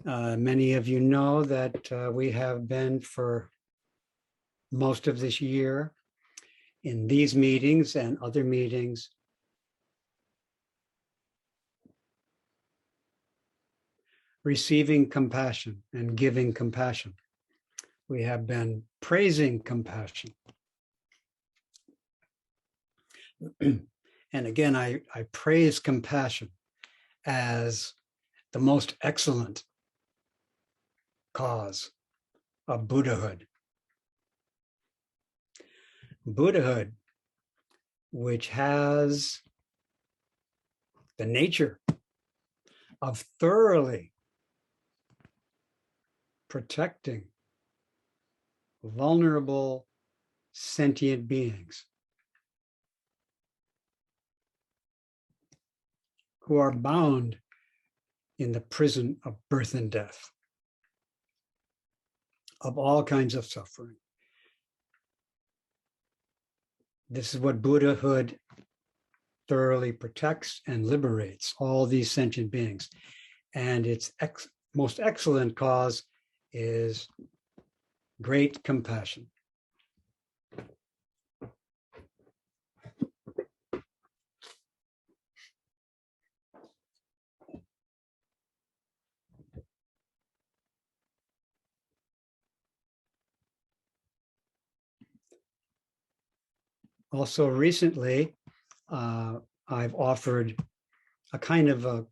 Many of you know that we have been for most of this year in these meetings and other meetings receiving compassion and giving compassion. We have been praising compassion. And again, I praise compassion as the most excellent cause of Buddhahood. Buddhahood, which has the nature of thoroughly protecting vulnerable sentient beings who are bound in the prison of birth and death, of all kinds of suffering. This is what Buddhahood thoroughly protects and liberates all these sentient beings. And its most excellent cause is great compassion. Also recently, I've offered a kind of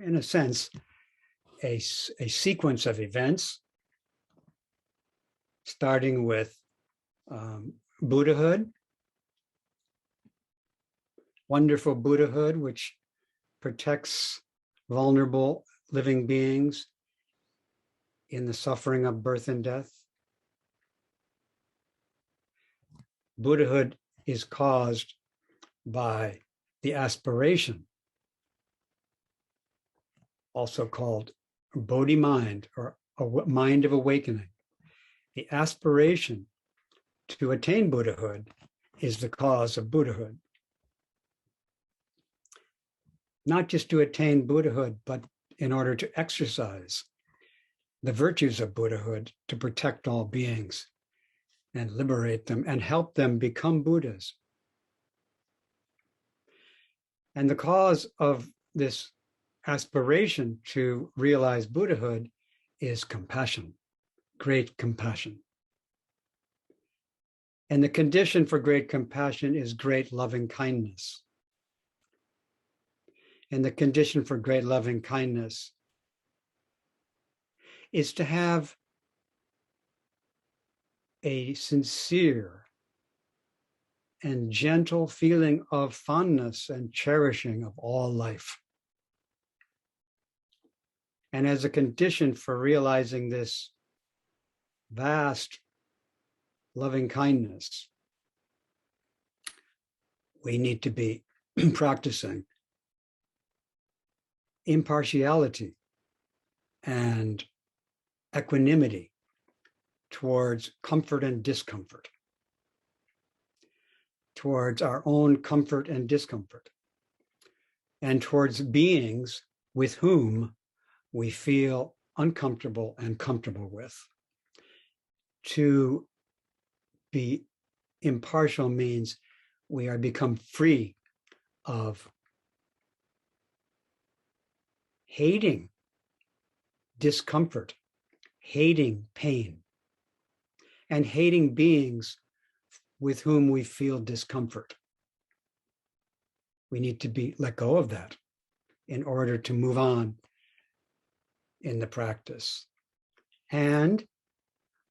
in a sense, a sequence of events, starting with Buddhahood, wonderful Buddhahood, which protects vulnerable living beings in the suffering of birth and death. Buddhahood is caused by the aspiration, also called Bodhi mind or a mind of awakening. The aspiration to attain Buddhahood is the cause of Buddhahood. Not just to attain Buddhahood, but in order to exercise the virtues of Buddhahood to protect all beings and liberate them and help them become Buddhas. And the cause of this aspiration to realize Buddhahood is compassion, great compassion. And the condition for great compassion is great loving kindness. And the condition for great loving kindness is to have a sincere and gentle feeling of fondness and cherishing of all life. And as a condition for realizing this vast loving kindness, we need to be practicing impartiality and equanimity towards comfort and discomfort, towards our own comfort and discomfort, and towards beings with whom we feel uncomfortable and comfortable with. To be impartial means we are become free of hating discomfort, hating pain, and hating beings with whom we feel discomfort. We need to let go of that in order to move on in the practice. And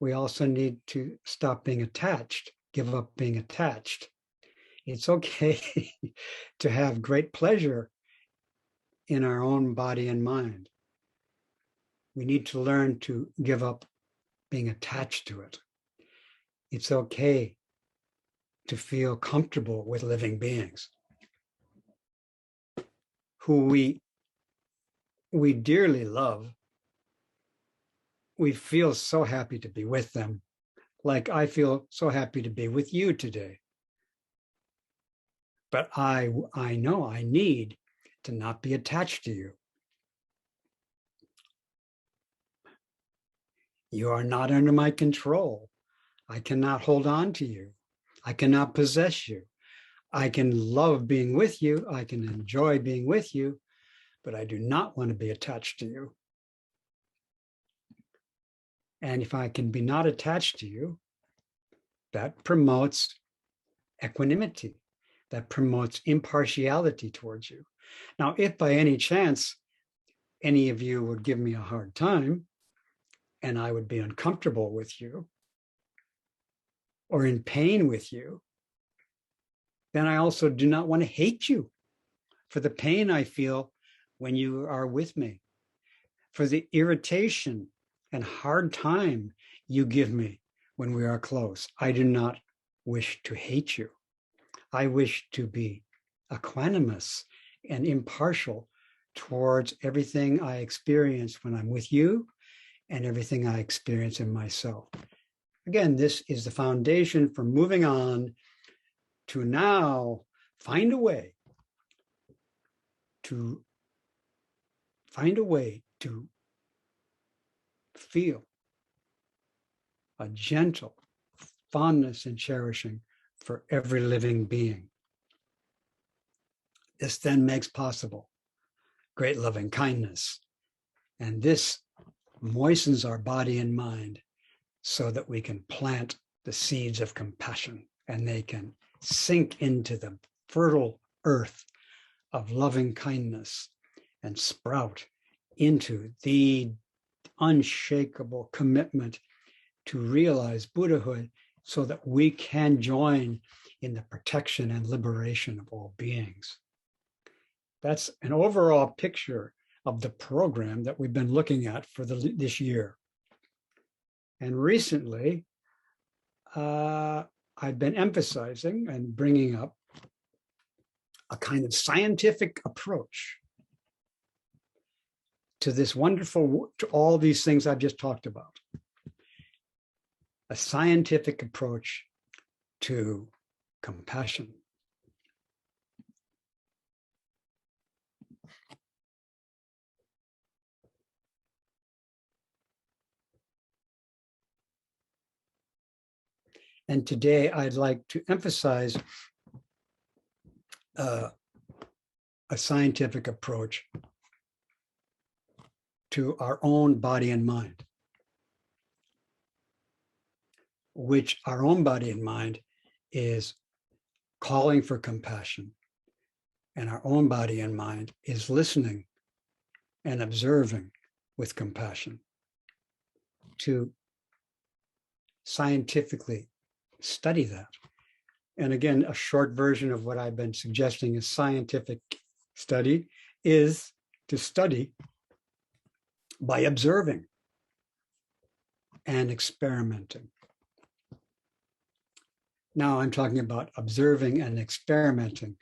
we also need to stop being attached, give up being attached. It's okay to have great pleasure in our own body and mind. We need to learn to give up being attached to it. It's okay to feel comfortable with living beings who we dearly love. We feel so happy to be with them, like I feel so happy to be with you today. But I know I need to not be attached to you. You are not under my control. I cannot hold on to you. I cannot possess you. I can love being with you. I can enjoy being with you, but I do not want to be attached to you. And if I can be not attached to you, that promotes equanimity. That promotes impartiality towards you. Now, if by any chance any of you would give me a hard time and I would be uncomfortable with you or in pain with you, then I also do not want to hate you for the pain I feel when you are with me, for the irritation and hard time you give me when we are close. I do not wish to hate you. I wish to be equanimous and impartial towards everything I experience when I'm with you and everything I experience in myself. Again, this is the foundation for moving on to now find a way to feel a gentle fondness and cherishing for every living being. This then makes possible great loving kindness. And this moistens our body and mind so that we can plant the seeds of compassion and they can sink into the fertile earth of loving kindness and sprout into the unshakable commitment to realize Buddhahood so that we can join in the protection and liberation of all beings. That's an overall picture of the program that we've been looking at for this year. And recently, I've been emphasizing and bringing up a kind of scientific approach to this wonderful, to all these things I've just talked about. A scientific approach to compassion. And today I'd like to emphasize a scientific approach to our own body and mind, which our own body and mind is calling for compassion, and our own body and mind is listening and observing with compassion. To scientifically study that. And again, a short version of what I've been suggesting is scientific study is to study by observing and experimenting. Now I'm talking about observing and experimenting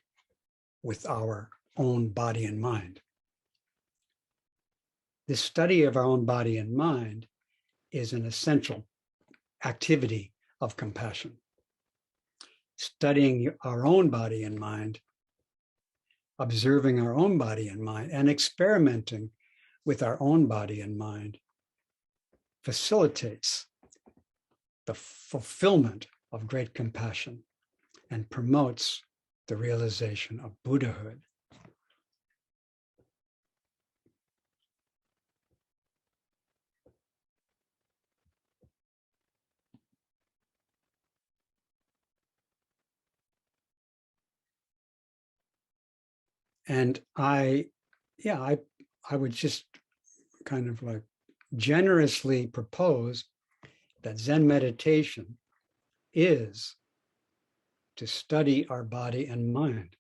with our own body and mind. This study of our own body and mind is an essential activity of compassion. Studying our own body and mind, observing our own body and mind, and experimenting with our own body and mind facilitates the fulfillment of great compassion and promotes the realization of Buddhahood. And I would just kind of like generously propose that Zen meditation is to study our body and mind.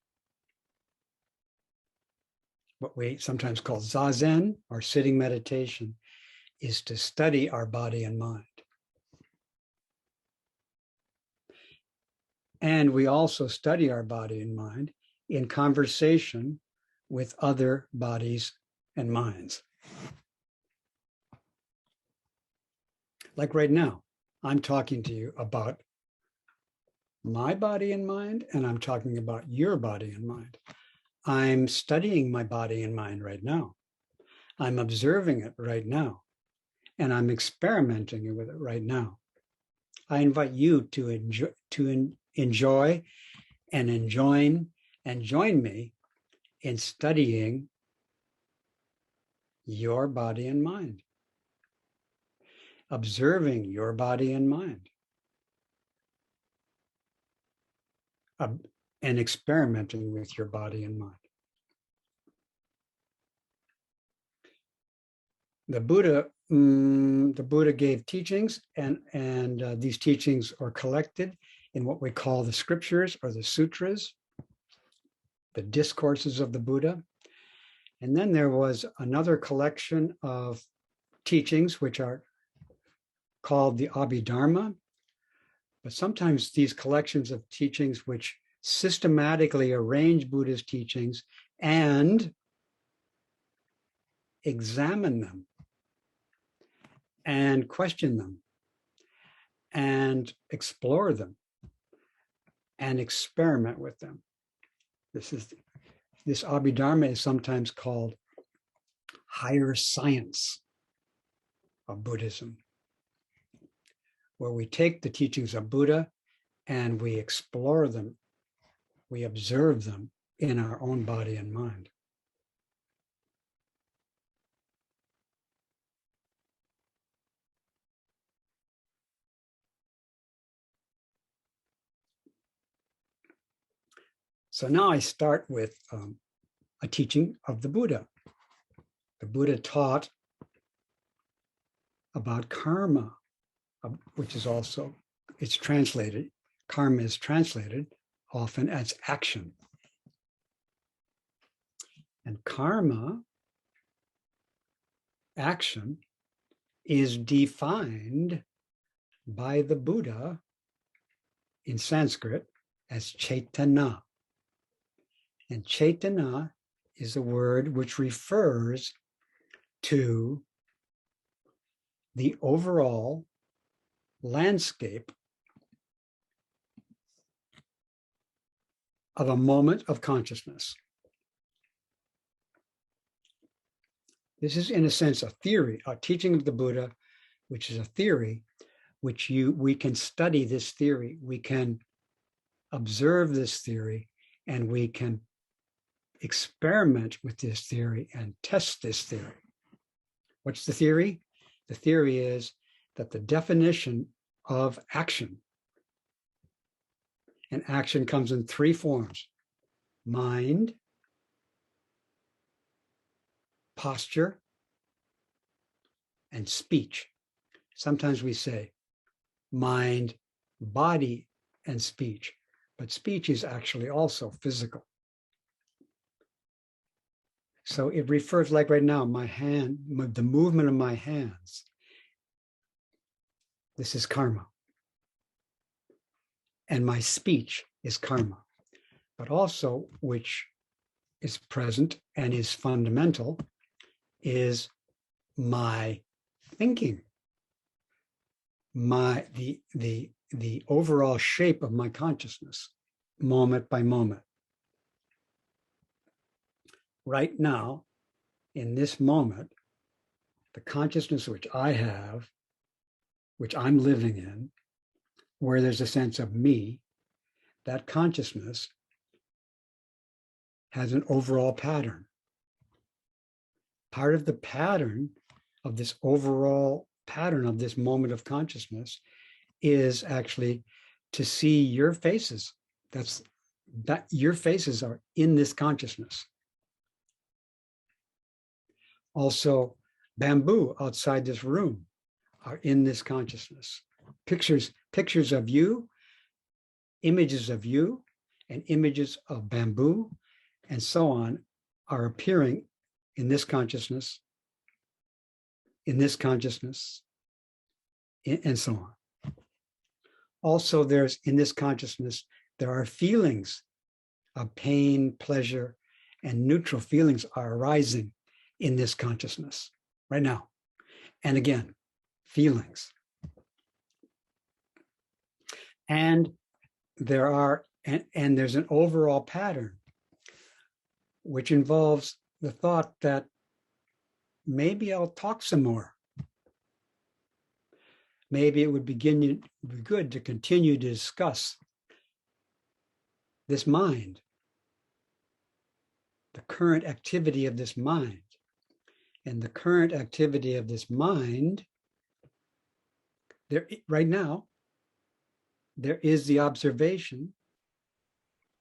What we sometimes call zazen, or sitting meditation, is to study our body and mind. And we also study our body and mind in conversation with other bodies and minds. Like right now, I'm talking to you about my body and mind, and I'm talking about your body and mind. I'm studying my body and mind right now. I'm observing it right now. and I'm experimenting with it right now. I invite you to enjoy and join me in studying your body and mind, observing your body and mind, and experimenting with your body and mind. The Buddha gave teachings, and these teachings are collected in what we call the scriptures or the sutras, the discourses of the Buddha. And then there was another collection of teachings which are called the Abhidharma. But sometimes these collections of teachings which systematically arrange Buddha's teachings and examine them and question them and explore them and experiment with them. This Abhidharma is sometimes called higher science of Buddhism, where we take the teachings of Buddha and we explore them, we observe them in our own body and mind. So now I start with a teaching of the Buddha. The Buddha taught about karma, which is also, it's translated, karma is translated often as action. And karma, action, is defined by the Buddha in Sanskrit as chaitana. And chaitana is a word which refers to the overall landscape of a moment of consciousness. This is, in a sense, a theory, a teaching of the Buddha, which is a theory, which we can study this theory, we can observe this theory, and we can experiment with this theory and test this theory. What's the theory? The theory is that the definition of action, and action comes in three forms: mind, posture, and speech. Sometimes we say mind, body, and speech, but speech is actually also physical. So it refers, like right now, my hand, the movement of my hands. This is karma. And my speech is karma. But also, which is present and is fundamental, is my thinking, the overall shape of my consciousness, moment by moment. Right now, in this moment, the consciousness which I have, which I'm living in, where there's a sense of me, that consciousness has an overall pattern. Part of the pattern of this overall pattern of this moment of consciousness is actually to see your faces. That your faces are in this consciousness. Also, bamboo outside this room are in this consciousness. Pictures of you, images of you, and images of bamboo, and so on, are appearing in this consciousness, and so on. Also, there's in this consciousness, there are feelings of pain, pleasure, and neutral feelings are arising in this consciousness right now. And again, feelings. And there's an overall pattern which involves the thought that maybe I'll talk some more. maybe it would be good to continue to discuss this mind, the current activity of this mind. And the current activity of this mind, there right now, there is the observation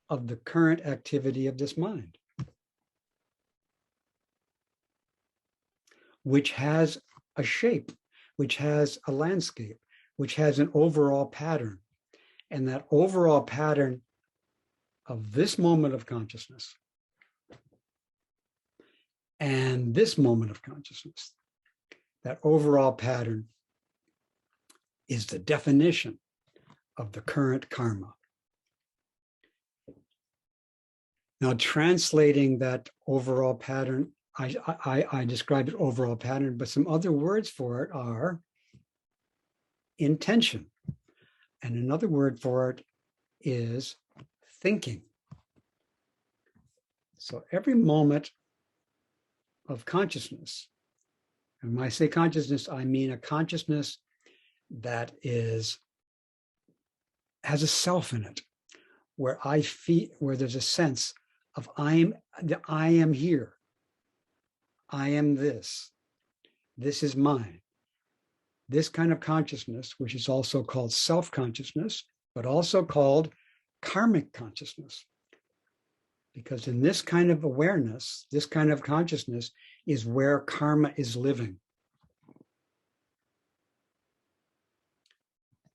of the current activity of this mind, which has a shape, which has a landscape, which has an overall pattern. And that overall pattern of this moment of consciousness and this moment of consciousness, that overall pattern is the definition of the current karma. Now, translating that overall pattern, I describe it overall pattern, but some other words for it are intention. And another word for it is thinking. So every moment of consciousness, and when I say consciousness, I mean a consciousness that has a self in it, where I feel, where there's a sense of I am here. I am this. This is mine. This kind of consciousness, which is also called self-consciousness, but also called karmic consciousness. Because in this kind of awareness, this kind of consciousness is where karma is living.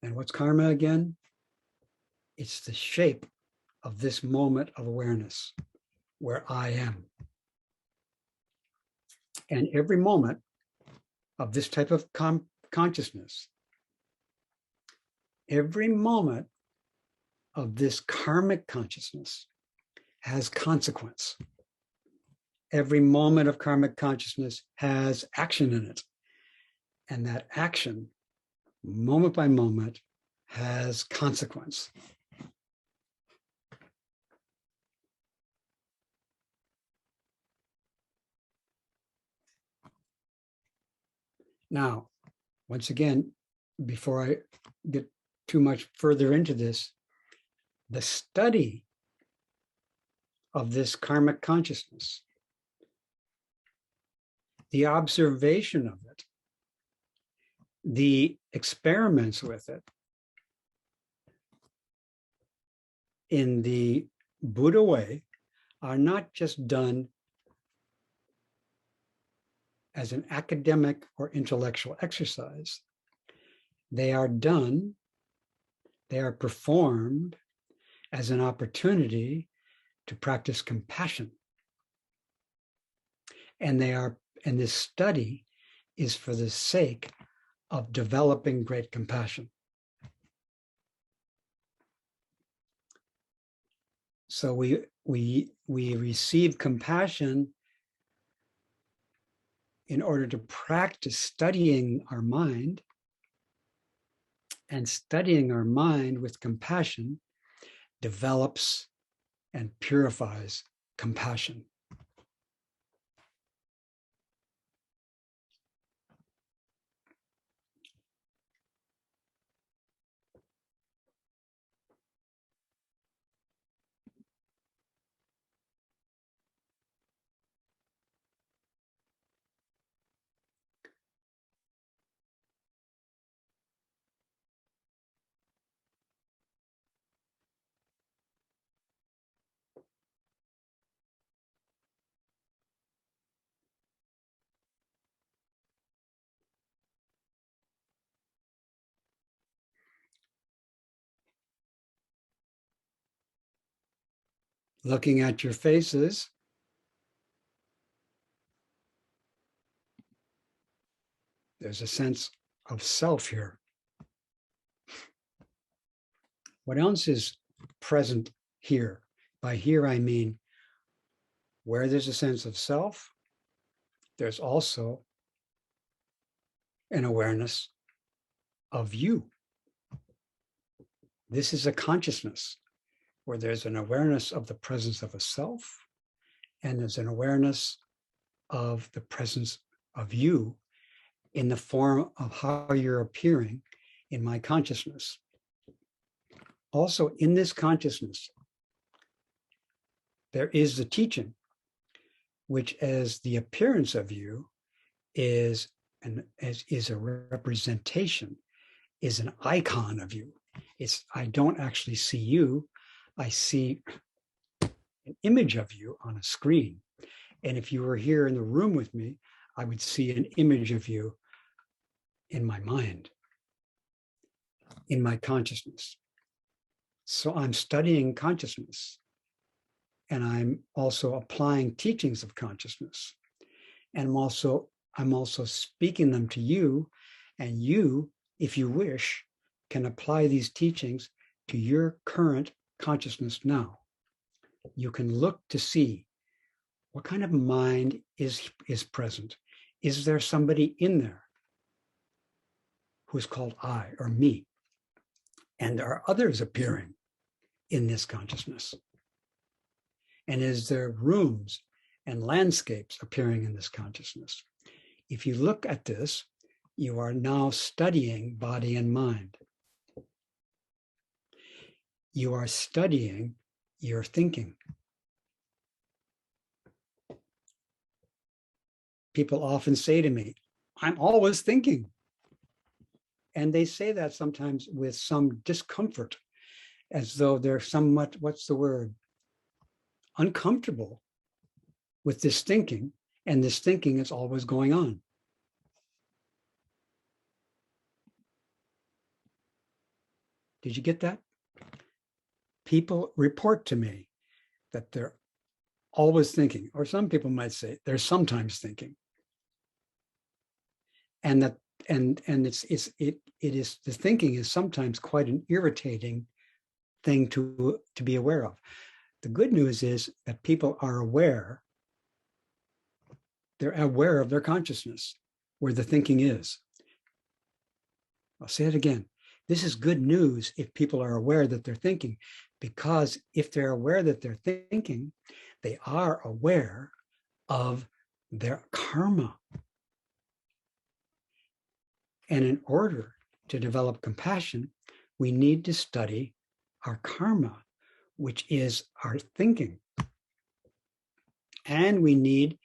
And what's karma again? It's the shape of this moment of awareness where I am. And every moment of this type of consciousness, every moment of this karmic consciousness has consequence. Every moment of karmic consciousness has action in it. And that action, moment by moment, has consequence. Now, once again, before I get too much further into this, the study of this karmic consciousness, the observation of it, the experiments with it in the Buddha way are not just done as an academic or intellectual exercise. They are performed as an opportunity to practice compassion. And this study is for the sake of developing great compassion. So we receive compassion in order to practice studying our mind, and studying our mind with compassion develops and purifies compassion. Looking at your faces, there's a sense of self here. What else is present here? By here, I mean where there's a sense of self, there's also an awareness of you. This is a consciousness where there's an awareness of the presence of a self, and there's an awareness of the presence of you in the form of how you're appearing in my consciousness. Also, in this consciousness, there is the teaching, which as the appearance of you is a representation, is an icon of you. I don't actually see you, I see an image of you on a screen. And if you were here in the room with me, I would see an image of you in my mind, in my consciousness. So I'm studying consciousness, and I'm also applying teachings of consciousness. And I'm also speaking them to you, and you, if you wish, can apply these teachings to your current consciousness now. You can look to see what kind of mind is present. Is there somebody in there who's called I or me? And there are others appearing in this consciousness. And is there rooms and landscapes appearing in this consciousness? If you look at this, you are now studying body and mind. You are studying your thinking. People often say to me, I'm always thinking. And they say that sometimes with some discomfort, as though they're somewhat, uncomfortable with this thinking, and this thinking is always going on. Did you get that? People report to me that they're always thinking, or some people might say they're sometimes thinking. And that it is the thinking is sometimes quite an irritating thing to be aware of. The good news is that people are aware. They're aware of their consciousness, where the thinking is. I'll say it again. This is good news if people are aware that they're thinking, because if they're aware that they're thinking, they are aware of their karma. And in order to develop compassion, we need to study our karma, which is our thinking. And we need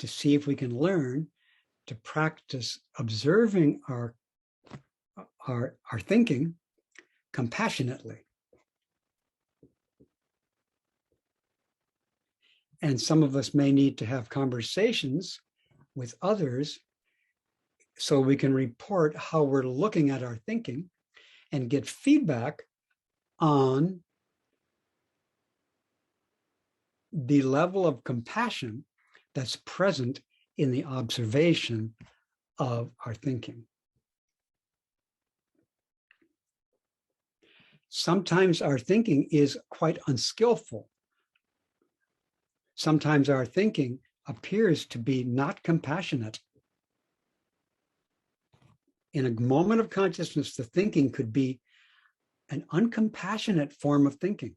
to see if we can learn to practice observing our thinking compassionately. And some of us may need to have conversations with others so we can report how we're looking at our thinking and get feedback on the level of compassion that's present in the observation of our thinking. Sometimes our thinking is quite unskillful. Sometimes our thinking appears to be not compassionate. In a moment of consciousness, the thinking could be an uncompassionate form of thinking.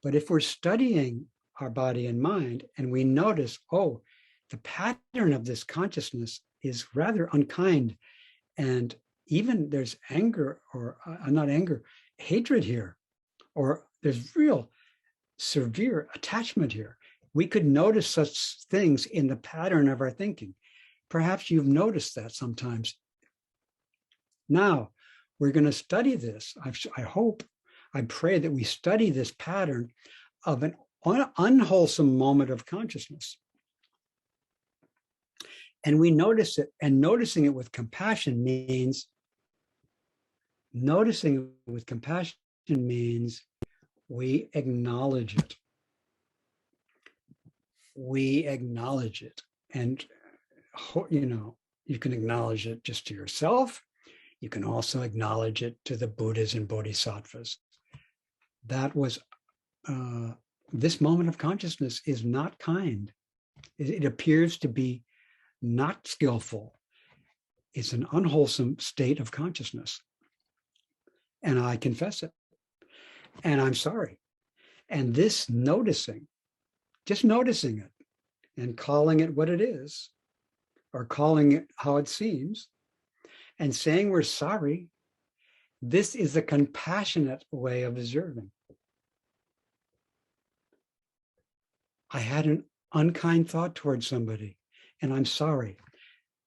But if we're studying our body and mind and we notice, oh, the pattern of this consciousness is rather unkind, and even there's anger, or not anger, hatred here, or there's real severe attachment here. We could notice such things in the pattern of our thinking. Perhaps you've noticed that sometimes. Now, we're going to study this. I hope, I pray that we study this pattern of an unwholesome moment of consciousness. And we notice it, and noticing it with compassion means, we acknowledge it. We acknowledge it. And, you can acknowledge it just to yourself. You can also acknowledge it to the Buddhas and Bodhisattvas. That was, this moment of consciousness is not kind. It appears to be not skillful. It's an unwholesome state of consciousness. And I confess it. And I'm sorry. And this noticing, just noticing it and calling it what it is, or calling it how it seems, And saying we're sorry, this is a compassionate way of observing. I had an unkind thought towards somebody, and I'm sorry.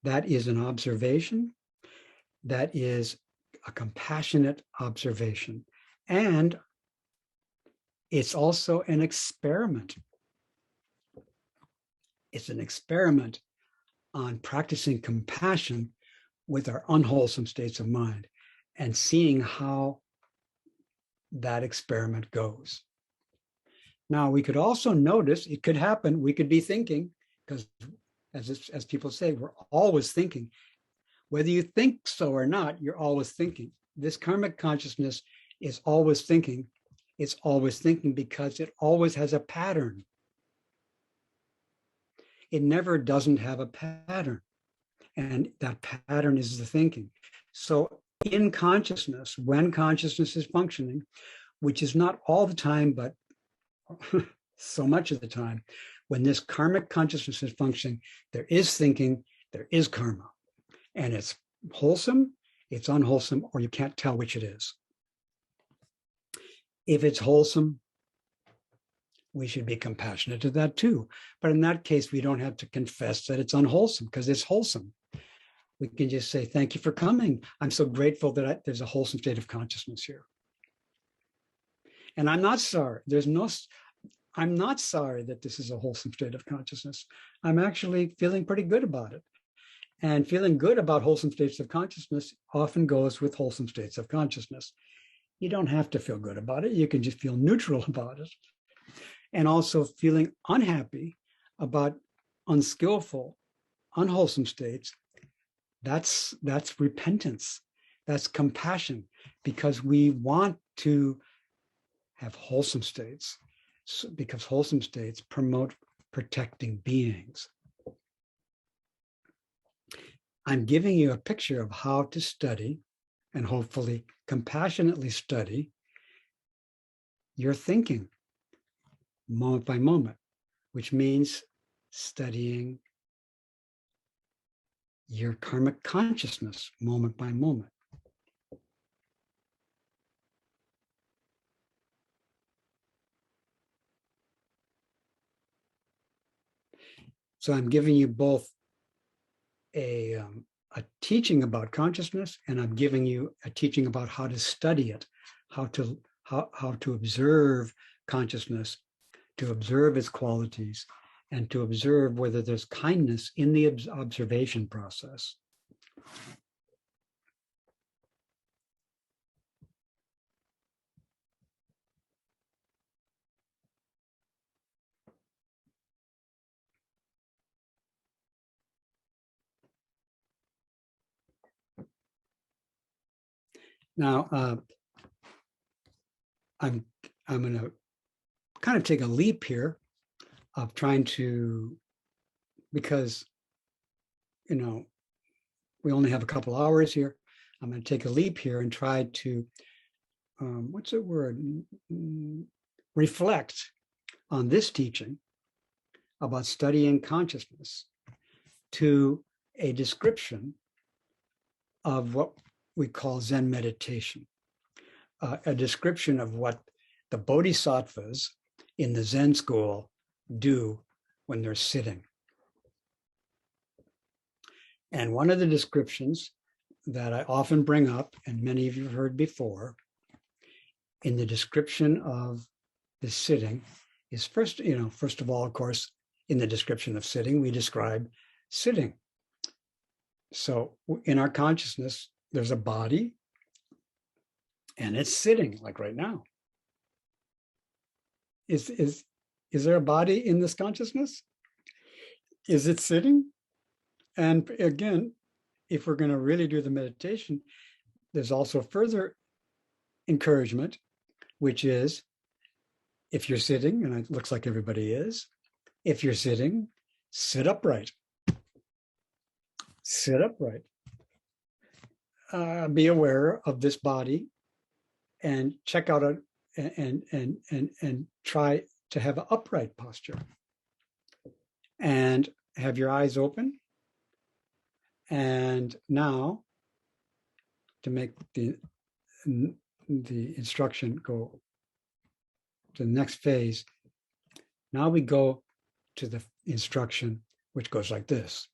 That is an observation. That is a compassionate observation. And it's also an experiment. It's an experiment on practicing compassion with our unwholesome states of mind and seeing how that experiment goes. Now, we could also notice, it could happen, we could be thinking, because as people say, we're always thinking. Whether you think so or not, you're always thinking. This karmic consciousness is always thinking. It's always thinking because it always has a pattern. It never doesn't have a pattern. And that pattern is the thinking. So in consciousness, when consciousness is functioning, which is not all the time, but so much of the time, when this karmic consciousness is functioning, there is thinking, there is karma. And it's wholesome, it's unwholesome, or you can't tell which it is. If it's wholesome, we should be compassionate to that too. But in that case, we don't have to confess that it's unwholesome because it's wholesome. We can just say, thank you for coming. I'm so grateful that there's a wholesome state of consciousness here. And I'm not sorry. I'm not sorry that this is a wholesome state of consciousness. I'm actually feeling pretty good about it. And feeling good about wholesome states of consciousness often goes with wholesome states of consciousness. You don't have to feel good about it. You can just feel neutral about it. And also feeling unhappy about unskillful, unwholesome states, that's repentance. That's compassion, because we want to have wholesome states, because wholesome states promote protecting beings. I'm giving you a picture of how to study and hopefully compassionately study your thinking moment by moment, which means studying your karmic consciousness moment by moment. So I'm giving you both a teaching about consciousness, and I'm giving you a teaching about how to study it, how to observe consciousness, to observe its qualities, and to observe whether there's kindness in the observation process. Now, I'm going to kind of take a leap here of trying to, because, we only have a couple hours here. I'm going to take a leap here and try to, what's the word? Reflect on this teaching about studying consciousness to a description of what we call Zen meditation, a description of what the bodhisattvas in the Zen school do when they're sitting. And one of the descriptions that I often bring up, and many of you have heard before, in the description of the sitting is first of all, of course, in the description of sitting, we describe sitting. So in our consciousness, there's a body and it's sitting, like right now. Is there a body in this consciousness? Is it sitting? And again, if we're going to really do the meditation, there's also further encouragement, which is, if you're sitting, and it looks like everybody is, if you're sitting, sit upright. Sit upright. Be aware of this body and check out and try to have an upright posture. And have your eyes open. And now to make the instruction go to the next phase, now we go to the instruction, which goes like this.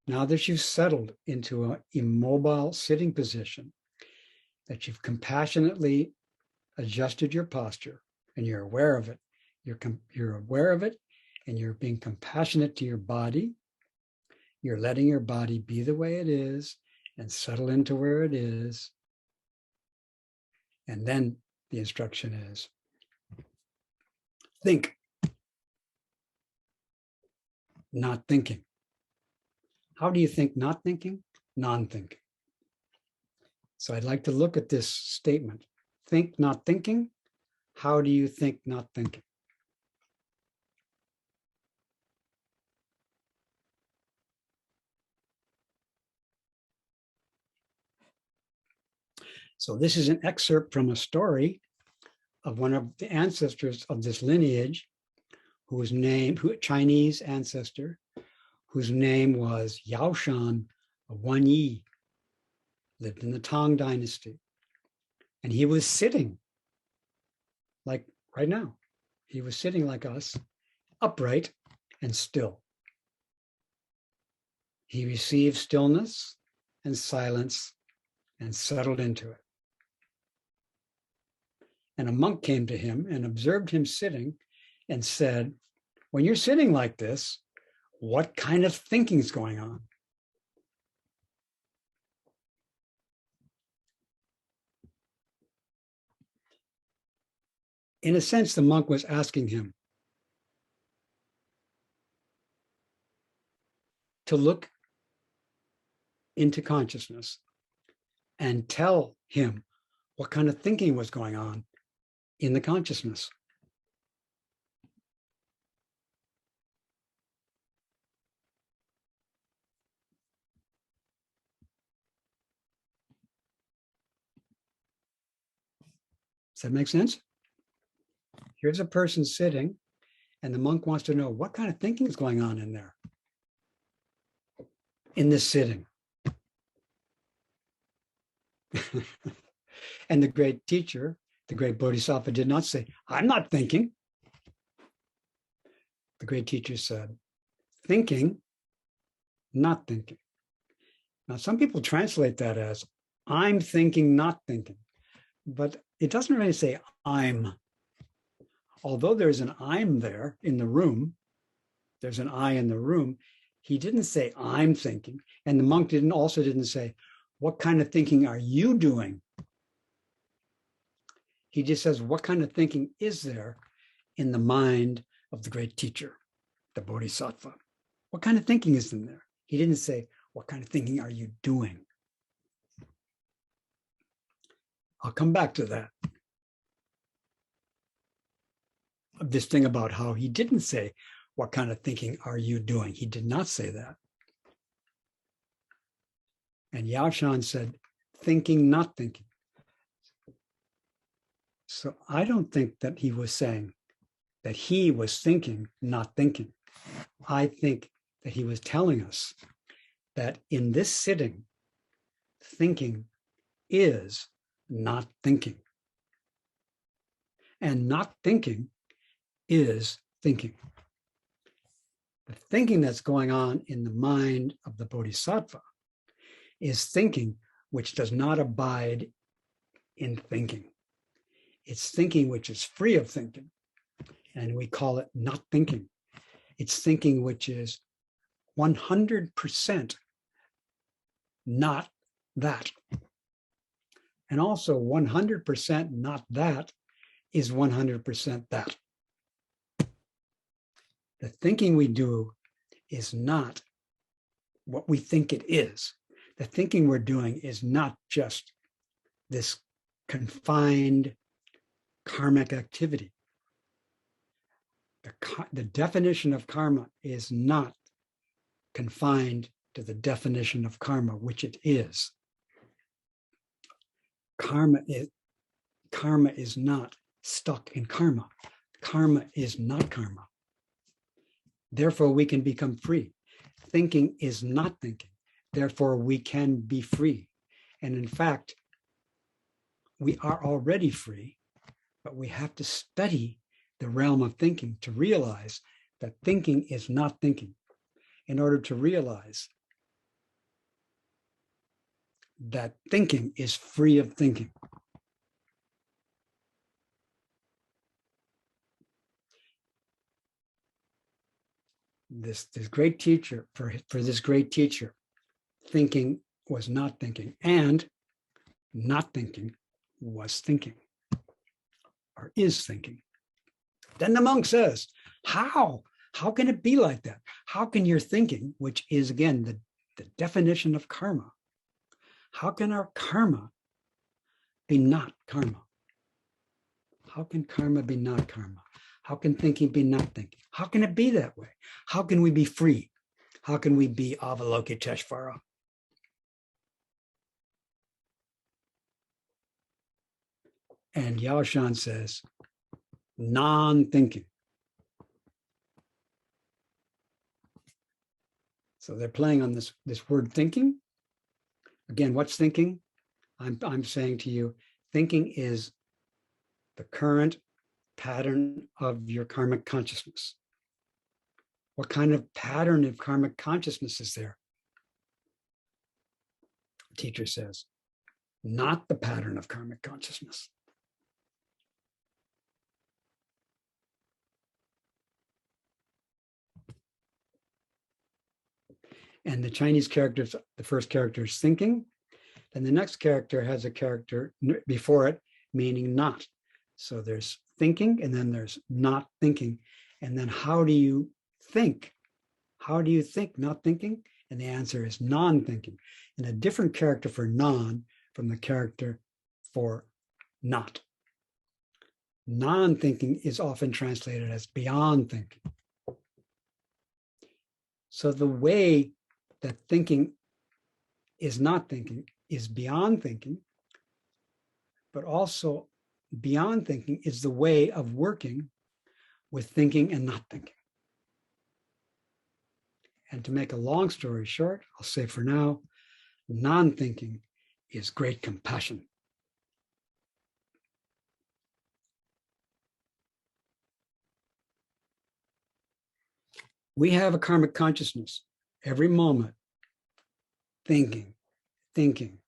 Now that you've settled into an immobile sitting position, that you've compassionately adjusted your posture, and you're aware of it, you're aware of it, and you're being compassionate to your body. You're letting your body be the way it is and settle into where it is. And then the instruction is, think, not thinking. How do you think not thinking? Non-thinking. So I'd like to look at this statement. Think, not thinking. How do you think not thinking? So this is an excerpt from a story of one of the ancestors of this lineage, Chinese ancestor, whose name was Yaoshan of Wanyi, lived in the Tang Dynasty. And he was sitting like right now. He was sitting like us, upright and still. He received stillness and silence and settled into it. And a monk came to him and observed him sitting and said, when you're sitting like this, what kind of thinking is going on? In a sense, the monk was asking him to look into consciousness and tell him what kind of thinking was going on in the consciousness. Does that make sense? Here's a person sitting, and the monk wants to know what kind of thinking is going on in there, in this sitting. And the great teacher, the great Bodhisattva, did not say, I'm not thinking. The great teacher said, thinking, not thinking. Now, some people translate that as, I'm thinking, not thinking. But it doesn't really say I'm. Although there's an I'm there in the room, there's an I in the room, he didn't say I'm thinking. And the monk also didn't say, what kind of thinking are you doing? He just says, what kind of thinking is there in the mind of the great teacher, the Bodhisattva? What kind of thinking is in there? He didn't say, what kind of thinking are you doing? I'll come back to that. This thing about how he didn't say, what kind of thinking are you doing? He did not say that. And Yaoshan said, thinking, not thinking. So I don't think that he was saying that he was thinking, not thinking. I think that he was telling us that in this sitting, thinking is not thinking. And not thinking is thinking. The thinking that's going on in the mind of the Bodhisattva is thinking which does not abide in thinking. It's thinking which is free of thinking, and we call it not thinking. It's thinking which is 100% not that. And also 100% not that is 100% that. The thinking we do is not what we think it is. The thinking we're doing is not just this confined karmic activity. The definition of karma is not confined to the definition of karma, which it is. Karma is not stuck in karma. Karma is not karma. Therefore, we can become free. Thinking is not thinking. Therefore, we can be free. And in fact, we are already free, but we have to study the realm of thinking to realize that thinking is not thinking, in order to realize that thinking is free of thinking. This great teacher, for this great teacher, thinking was not thinking, and not thinking was thinking, or is thinking. Then the monk says, how? How can it be like that? How can your thinking, which is again the definition of karma, how can our karma be not karma? How can karma be not karma? How can thinking be not thinking? How can it be that way? How can we be free? How can we be Avalokiteshvara? And Yao Shan says, non-thinking. So they're playing on this word thinking. Again, what's thinking? I'm saying to you, thinking is the current pattern of your karmic consciousness. What kind of pattern of karmic consciousness is there? The teacher says, not the pattern of karmic consciousness. And the Chinese characters, the first character is thinking, and the next character has a character before it, meaning not. So there's thinking, and then there's not thinking. And then how do you think? How do you think not thinking? And the answer is non-thinking. And a different character for non from the character for not. Non-thinking is often translated as beyond thinking. So the way that thinking is not thinking is beyond thinking, but also beyond thinking is the way of working with thinking and not thinking. And to make a long story short, I'll say for now, non-thinking is great compassion. We have a karmic consciousness every moment, thinking, thinking,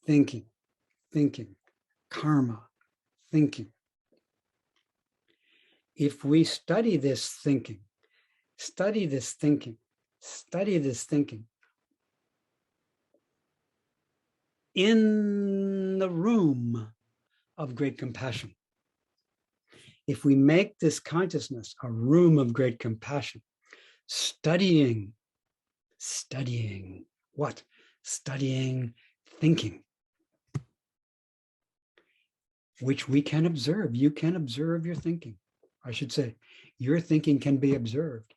thinking, thinking, karma, thinking. If we study this thinking, study this thinking, study this thinking in the room of great compassion, if we make this consciousness a room of great compassion, studying what? Studying thinking, which we can observe. You can observe your thinking. I should say, your thinking can be observed.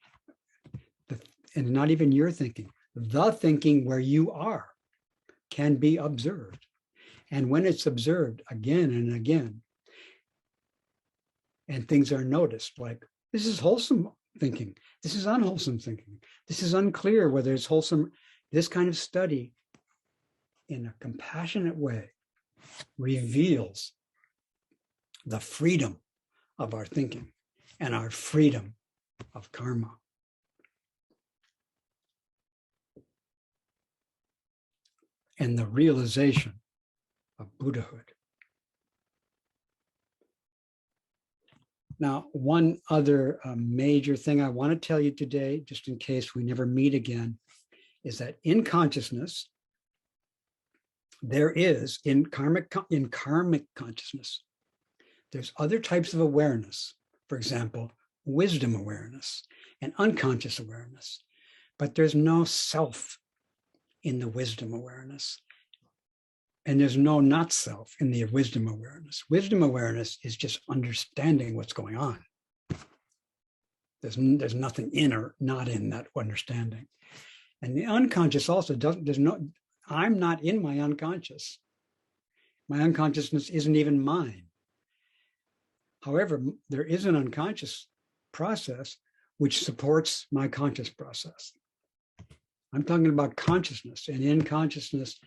And not even your thinking, the thinking where you are can be observed. And when it's observed again and again, and things are noticed, like, this is wholesome thinking, this is unwholesome thinking, this is unclear whether it's wholesome. This kind of study in a compassionate way reveals the freedom of our thinking and our freedom of karma. And the realization of Buddhahood. Now, one other major thing I want to tell you today, just in case we never meet again, is that in consciousness, there is, in karmic consciousness, there's other types of awareness. For example, wisdom awareness and unconscious awareness. But there's no self in the wisdom awareness. And there's no not self in the wisdom awareness. Wisdom awareness is just understanding what's going on. There's nothing in or not in that understanding. And the unconscious also doesn't, I'm not in my unconscious. My unconsciousness isn't even mine. However, there is an unconscious process which supports my conscious process. I'm talking about consciousness, and in consciousness,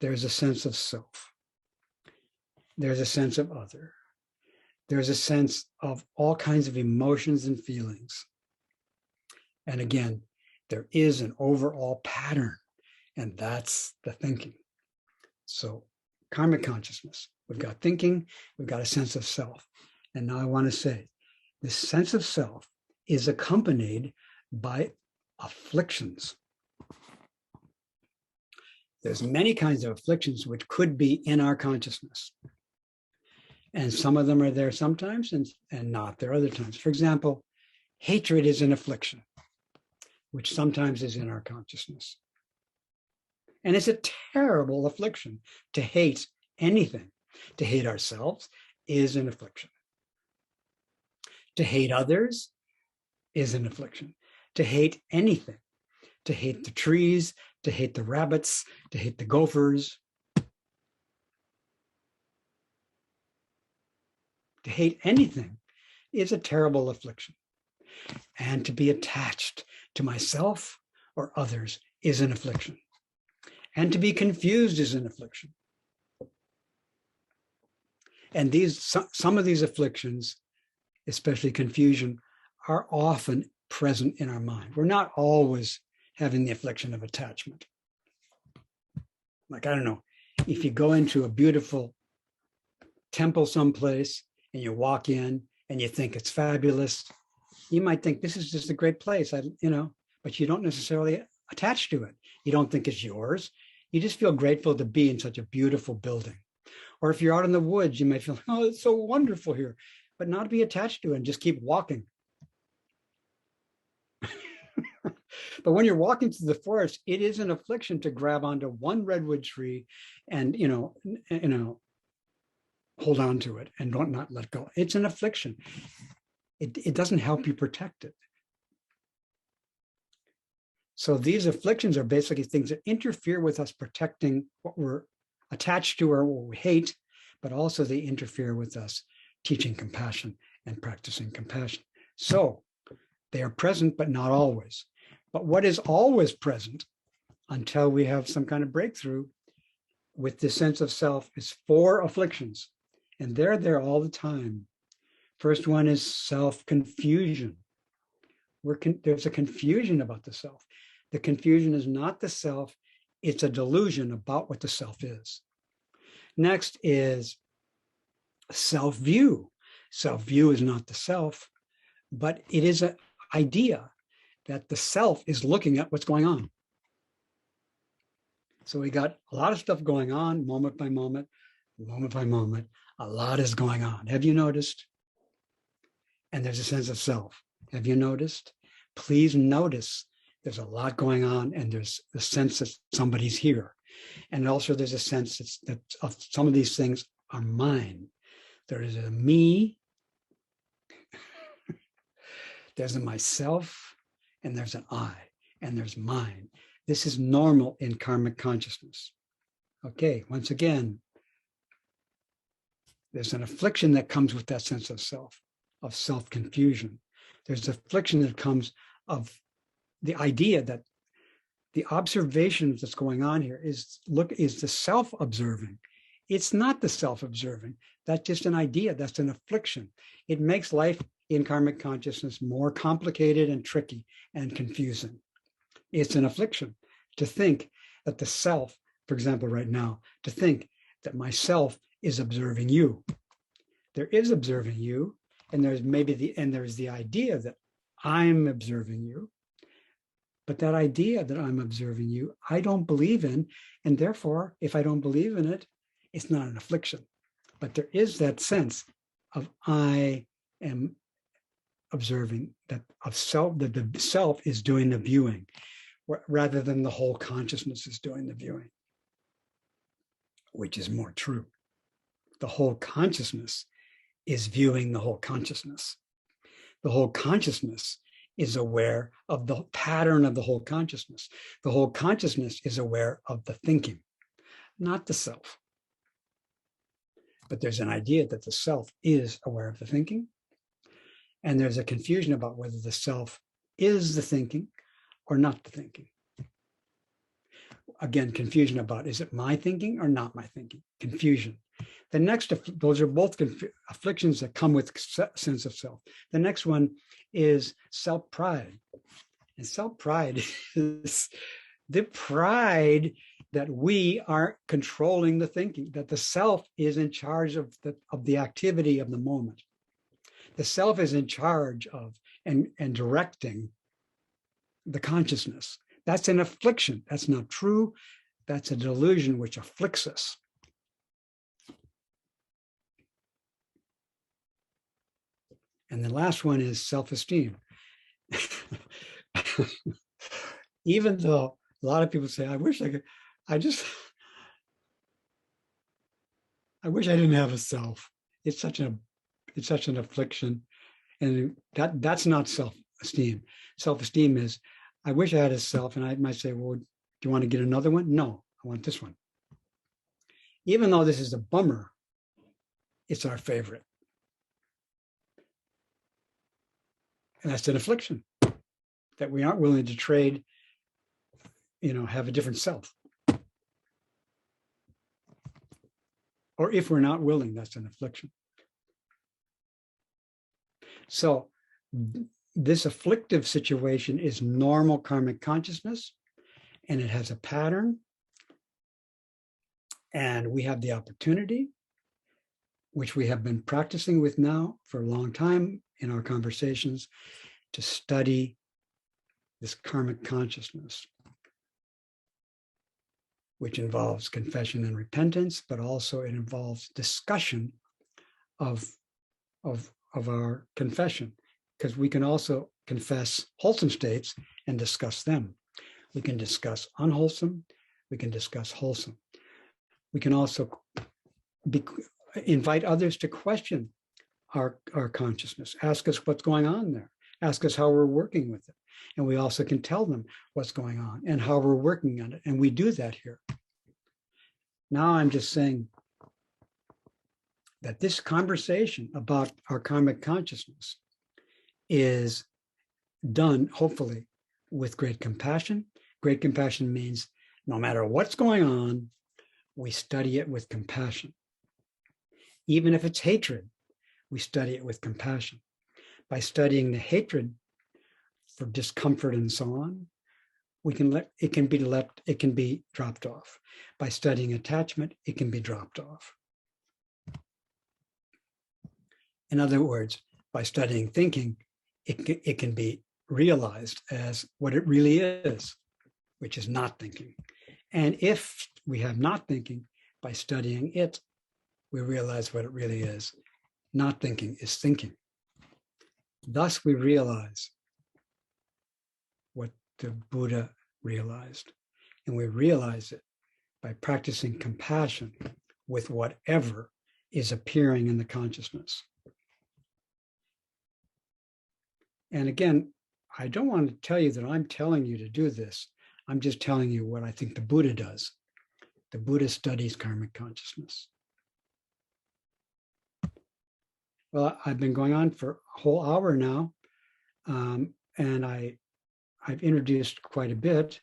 there's a sense of self. There's a sense of other. There's a sense of all kinds of emotions and feelings. And again, there is an overall pattern, and that's the thinking. So karmic consciousness, we've got thinking, we've got a sense of self. And now I want to say, this sense of self is accompanied by afflictions. There's many kinds of afflictions which could be in our consciousness. And some of them are there sometimes and not there other times. For example, hatred is an affliction, which sometimes is in our consciousness. And it's a terrible affliction to hate anything. To hate ourselves is an affliction. To hate others is an affliction. To hate anything, to hate the trees, to hate the rabbits, to hate the gophers, to hate anything is a terrible affliction. And to be attached to myself or others is an affliction. And to be confused is an affliction. And some of these afflictions, especially confusion, are often present in our mind. We're not always having the affliction of attachment. Like, I don't know, if you go into a beautiful temple someplace and you walk in and you think it's fabulous, you might think this is just a great place, but you don't necessarily attach to it. You don't think it's yours. You just feel grateful to be in such a beautiful building. Or if you're out in the woods, you might feel, oh, it's so wonderful here, but not be attached to it and just keep walking. But when you're walking through the forest, it is an affliction to grab onto one redwood tree and, hold on to it and not let go. It's an affliction. It doesn't help you protect it. So these afflictions are basically things that interfere with us protecting what we're attached to or what we hate, but also they interfere with us teaching compassion and practicing compassion. So they are present, but not always. But what is always present until we have some kind of breakthrough with this sense of self is 4 afflictions. And they're there all the time. First one is self-confusion. There's a confusion about the self. The confusion is not the self, it's a delusion about what the self is. Next is self-view. Self-view is not the self, but it is an idea that the self is looking at what's going on. So we got a lot of stuff going on, moment by moment, a lot is going on. Have you noticed? And there's a sense of self. Have you noticed? Please notice there's a lot going on and there's the sense that somebody's here. And also there's a sense that of some of these things are mine. There is a me, there's a myself, and there's an I, and there's mine. This is normal in karmic consciousness. Okay, once again, there's an affliction that comes with that sense of self-confusion. There's affliction that comes of the idea that the observation that's going on here is the self-observing. It's not the self-observing. That's just an idea. That's an affliction. It makes life in karmic consciousness more complicated and tricky and confusing. It's an affliction to think that the self, for example, right now, to think that myself is observing you. There is observing you, and there's the idea that I'm observing you. But that idea that I'm observing you, I don't believe in, and therefore, if I don't believe in it, it's not an affliction. But there is that sense of I am observing, that of self, that the self is doing the viewing, rather than the whole consciousness is doing the viewing, which is more true. The whole consciousness is viewing the whole consciousness. The whole consciousness is aware of the pattern of the whole consciousness. The whole consciousness is aware of the thinking, not the self. But there's an idea that the self is aware of the thinking. And there's a confusion about whether the self is the thinking or not the thinking. again, confusion about, is it my thinking or not my thinking? Confusion. The next, those are both afflictions that come with sense of self. The next one is self-pride. And self-pride is the pride that we are controlling the thinking, that the self is in charge of the activity of the moment. The self is in charge of and directing the consciousness. That's an affliction. That's not true. That's a delusion which afflicts us. And the last one is self-esteem. Even though a lot of people say, I wish I could, I wish I didn't have a self. It's such an affliction. And that's not self-esteem. Self-esteem is, I wish I had a self, and I might say, well, do you want to get another one? No, I want this one. Even though this is a bummer, it's our favorite. And that's an affliction, that we aren't willing to trade, have a different self. Or if we're not willing, that's an affliction. So this afflictive situation is normal karmic consciousness, and it has a pattern. And we have the opportunity, which we have been practicing with now for a long time in our conversations, to study this karmic consciousness, which involves confession and repentance, but also it involves discussion of our confession, because we can also confess wholesome states and discuss them. We can discuss unwholesome, we can discuss wholesome. We can also invite others to question our consciousness, ask us what's going on there, ask us how we're working with it. And we also can tell them what's going on and how we're working on it. And we do that here. Now I'm just saying that this conversation about our karmic consciousness is done, hopefully, with great compassion. Great compassion means no matter what's going on, we study it with compassion. Even if it's hatred, we study it with compassion. By studying the hatred for discomfort and so on, it can be dropped off. By studying attachment, it can be dropped off. In other words, by studying thinking, it can be realized as what it really is, which is not thinking. And if we have not thinking, by studying it, we realize what it really is. Not thinking is thinking. Thus, we realize what the Buddha realized. And we realize it by practicing compassion with whatever is appearing in the consciousness. And again, I don't want to tell you that I'm telling you to do this. I'm just telling you what I think the Buddha does. The Buddha studies karmic consciousness. Well, I've been going on for a whole hour now, and I've introduced quite a bit,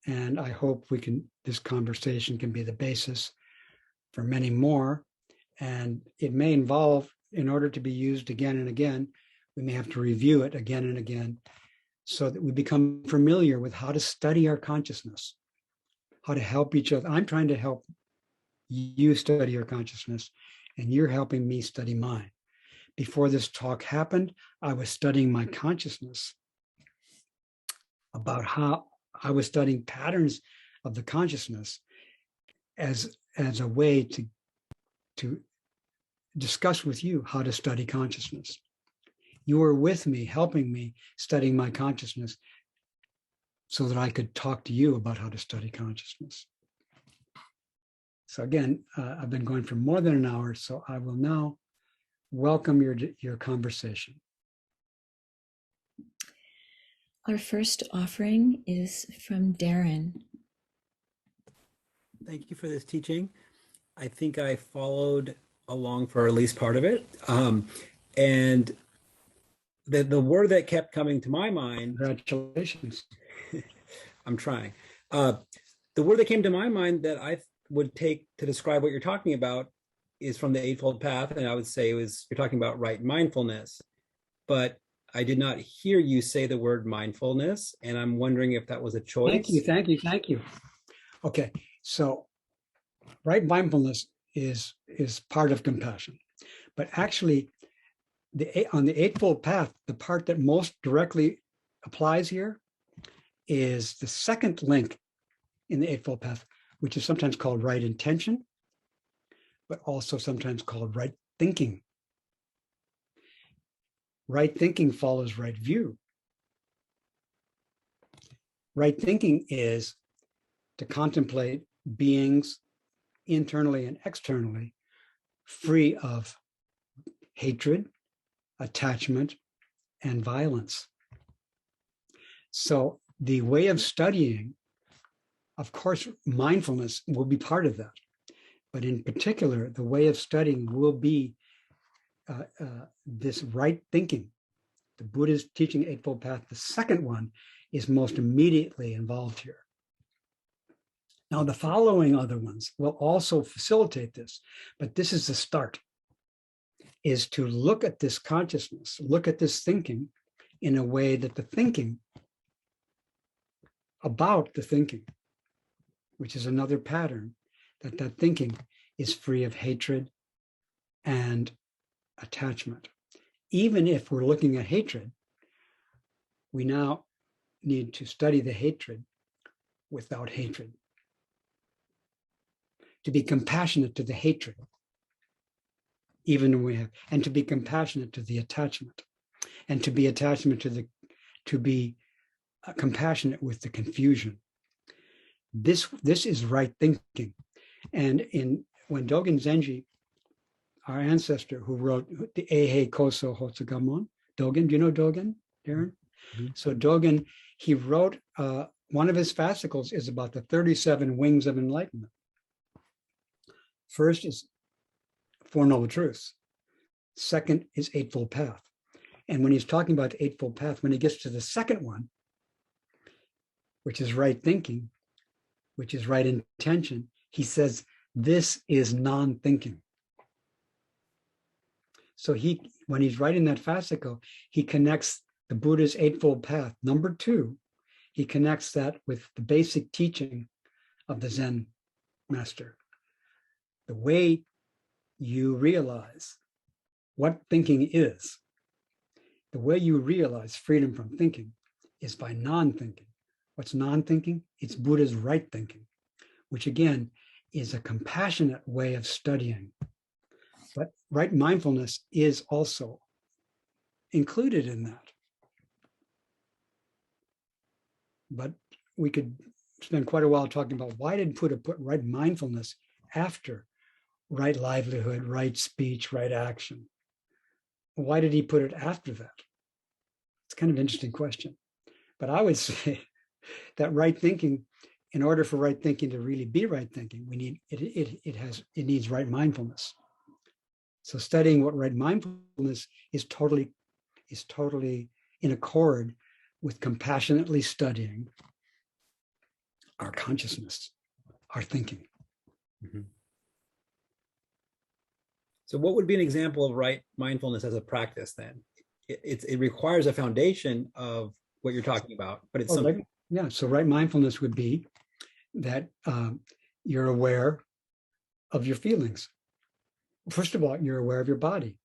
and I hope this conversation can be the basis for many more. And it may involve, in order to be used again and again, we may have to review it again and again so that we become familiar with how to study our consciousness, how to help each other. I'm trying to help you study your consciousness, and you're helping me study mine. Before this talk happened, I was studying my consciousness, about how I was studying patterns of the consciousness as a way to discuss with you how to study consciousness. You were with me, helping me studying my consciousness so that I could talk to you about how to study consciousness. So again, I've been going for more than an hour, so I will now welcome your conversation. Our first offering is from Darren. Thank you for this teaching. I think I followed along for at least part of it. And the word that kept coming to my mind. Congratulations. I'm trying. The word that came to my mind that I would take to describe what you're talking about is from the Eightfold Path, and I would say you're talking about right mindfulness. But I did not hear you say the word mindfulness, and I'm wondering if that was a Thank you, choice. thank you, thank you. Okay, so right mindfulness is part of compassion, but actually, on the Eightfold Path, the part that most directly applies here is the second link in the Eightfold Path, which is sometimes called right intention, but also sometimes called right thinking. Right thinking follows right view. Right thinking is to contemplate beings internally and externally free of hatred, attachment, and violence. So the way of studying, of course, mindfulness will be part of that. But in particular, the way of studying will be this right thinking. The Buddha's teaching Eightfold Path, the second one, is most immediately involved here. Now, the following other ones will also facilitate this, but this is the start, is to look at this consciousness, look at this thinking in a way that the thinking about the thinking, which is another pattern, that thinking is free of hatred and attachment. Even if we're looking at hatred, we now need to study the hatred without hatred. To be compassionate to the hatred, even when we have, and to be compassionate to the attachment, and to be compassionate with the confusion. This is right thinking. And when Dogen Zenji, our ancestor who wrote the Eihei Koso Hotsugamon, Dogen, do you know Dogen, Darren? Mm-hmm. So Dogen, he wrote, one of his fascicles is about the 37 wings of enlightenment. First is Four Noble Truths. Second is Eightfold Path. And when he's talking about the Eightfold Path, when he gets to the second one, which is right thinking, which is right intention, he says, this is non-thinking. So when he's writing that fascicle, he connects the Buddha's Eightfold Path, number 2, he connects that with the basic teaching of the Zen master. The way you realize what thinking is, the way you realize freedom from thinking is by non-thinking. What's non-thinking? It's Buddha's right thinking, which again is a compassionate way of studying. But right mindfulness is also included in that. But we could spend quite a while talking about why did Buddha put right mindfulness after right livelihood, right speech, right action? Why did he put it after that? It's kind of an interesting question. But I would say that right thinking, in order for right thinking to really be right thinking, we need it needs right mindfulness. So studying what right mindfulness is totally in accord with compassionately studying our consciousness, our thinking. Mm-hmm. So what would be an example of right mindfulness as a practice then? It requires a foundation of what you're talking about, but it's something. Yeah, so right mindfulness would be that you're aware of your feelings. First of all, you're aware of your body.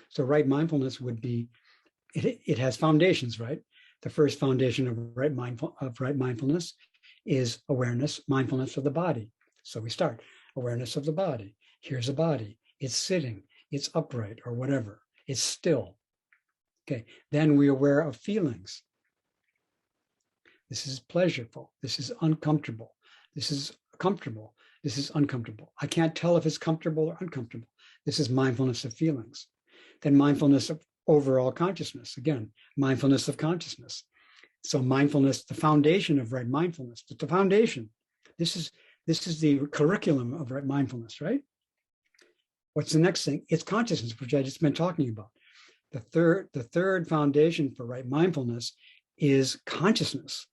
So right mindfulness would be, it has foundations, right? The first foundation of right mindfulness is awareness, mindfulness of the body. So we start, awareness of the body. Here's a body. It's sitting, it's upright or whatever. It's still. Okay, then we're aware of feelings. This is pleasurable. This is uncomfortable. This is comfortable. This is uncomfortable. I can't tell if it's comfortable or uncomfortable. This is mindfulness of feelings. Then mindfulness of overall consciousness. Again, mindfulness of consciousness. So mindfulness, the foundation of right mindfulness. It's the foundation. This is the curriculum of right mindfulness, right? What's the next thing? It's consciousness, which I just been talking about. The third foundation for right mindfulness is consciousness.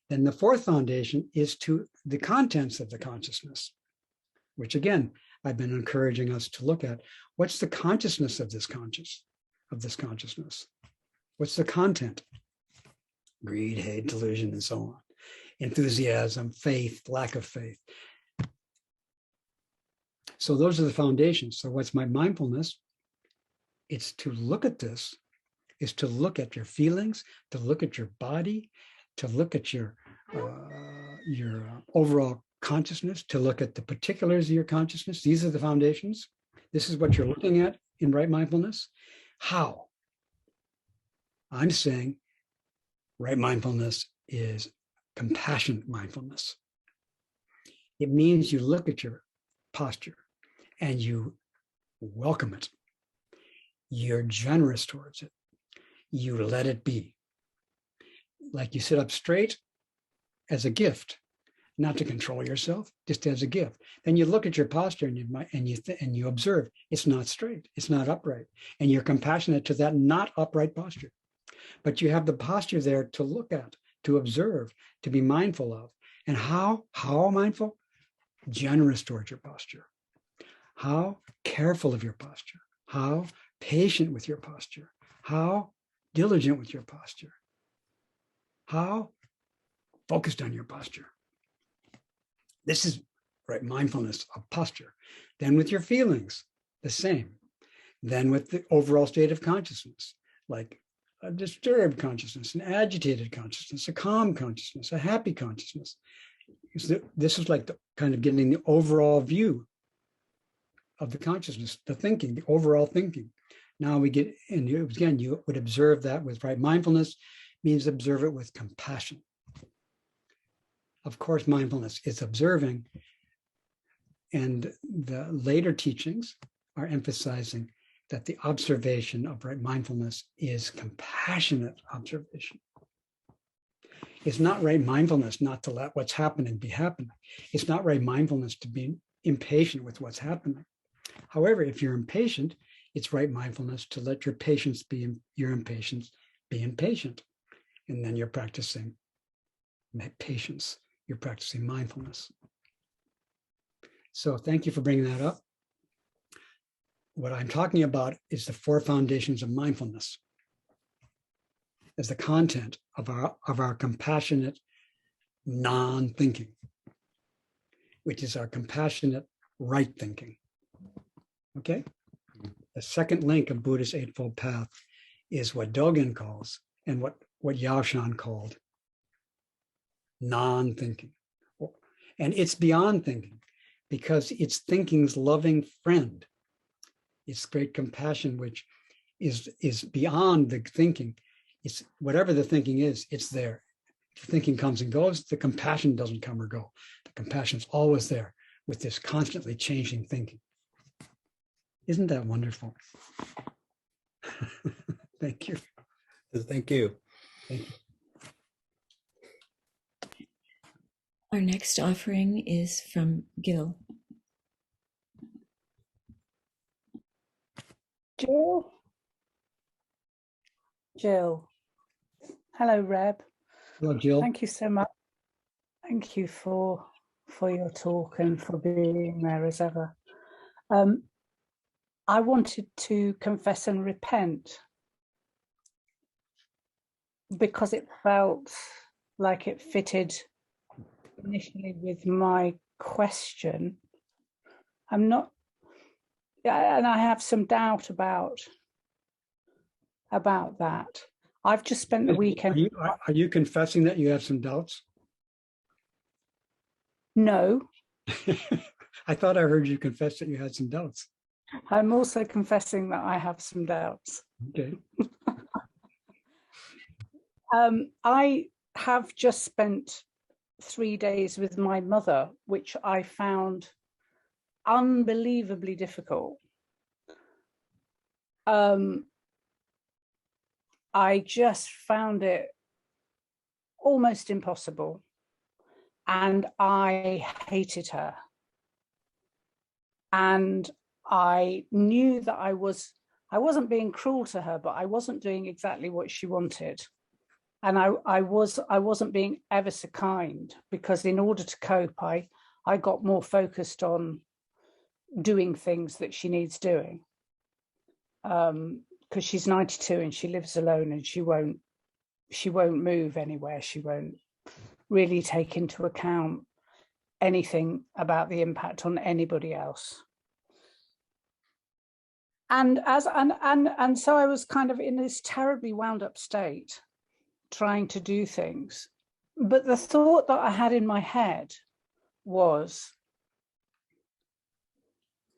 Then the fourth foundation is to the contents of the consciousness, which again, I've been encouraging us to look at. What's the consciousness of this consciousness? What's the content? Greed, hate, delusion, and so on. Enthusiasm, faith, lack of faith. So those are the foundations. So what's my mindfulness? It's to look at this, is to look at your feelings, to look at your body, to look at your overall consciousness, to look at the particulars of your consciousness. These are the foundations. This is what you're looking at in right mindfulness. How? I'm saying right mindfulness is compassionate mindfulness. It means you look at your posture and you welcome it. You're generous towards it. You let it be. Like you sit up straight as a gift, not to control yourself, just as a gift. Then you look at your posture and you observe it's not straight, it's not upright, and you're compassionate to that not upright posture. But you have the posture there to look at, to observe, to be mindful of. And how mindful? Generous towards your posture. How careful of your posture. How patient with your posture. How diligent with your posture. How focused on your posture. This is right mindfulness of posture. Then with your feelings, the same. Then with the overall state of consciousness, like a disturbed consciousness, an agitated consciousness, a calm consciousness, a happy consciousness. This is like the kind of getting the overall view of the consciousness, the thinking, the overall thinking. Now we get, and you would observe that with right mindfulness, means observe it with compassion. Of course, mindfulness is observing, and the later teachings are emphasizing that the observation of right mindfulness is compassionate observation. It's not right mindfulness not to let what's happening be happening. It's not right mindfulness to be impatient with what's happening. However, if you're impatient, it's right mindfulness to let your patience be your impatience be impatient. And then you're practicing patience. You're practicing mindfulness. So thank you for bringing that up. What I'm talking about is the four foundations of mindfulness as the content of our compassionate non-thinking, which is our compassionate right thinking. Okay? The second link of Buddha's Eightfold Path is what Dogen calls and what Yaoshan called non-thinking. And it's beyond thinking because it's thinking's loving friend. It's great compassion, which is beyond the thinking. It's whatever the thinking is, it's there. If the thinking comes and goes, the compassion doesn't come or go. The compassion's always there with this constantly changing thinking. Isn't that wonderful? Thank you. Thank you. Thank you. Our next offering is from Gil. Jill. Hello, Reb. Hello, Jill. Thank you so much. Thank you for your talk and for being there as ever. I wanted to confess and repent because it felt like it fitted initially with my question. I'm not, and I have some doubt about that. I've just spent the weekend. Are you confessing that you have some doubts? No. I thought I heard you confess that you had some doubts. I'm also confessing that I have some doubts. Okay. I have just spent 3 days with my mother, which I found unbelievably difficult. I just found it almost impossible, and I hated her. And I knew that I wasn't being cruel to her, but I wasn't doing exactly what she wanted. And I wasn't being ever so kind, because in order to cope, I got more focused on doing things that she needs doing. Because she's 92 and she lives alone, and she won't move anywhere. She won't really take into account anything about the impact on anybody else. And so I was kind of in this terribly wound up state, trying to do things. But the thought that I had in my head was,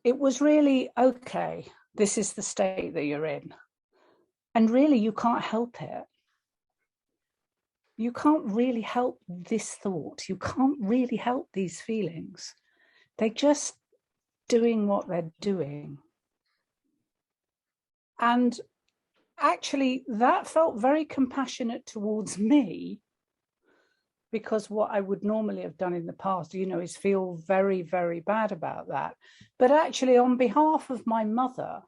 it was really, okay, this is the state that you're in. And really, you can't help it. You can't really help this thought. You can't really help these feelings. They're just doing what they're doing. And actually, that felt very compassionate towards me, because what I would normally have done in the past, is feel very, very bad about that. But actually, on behalf of my mother,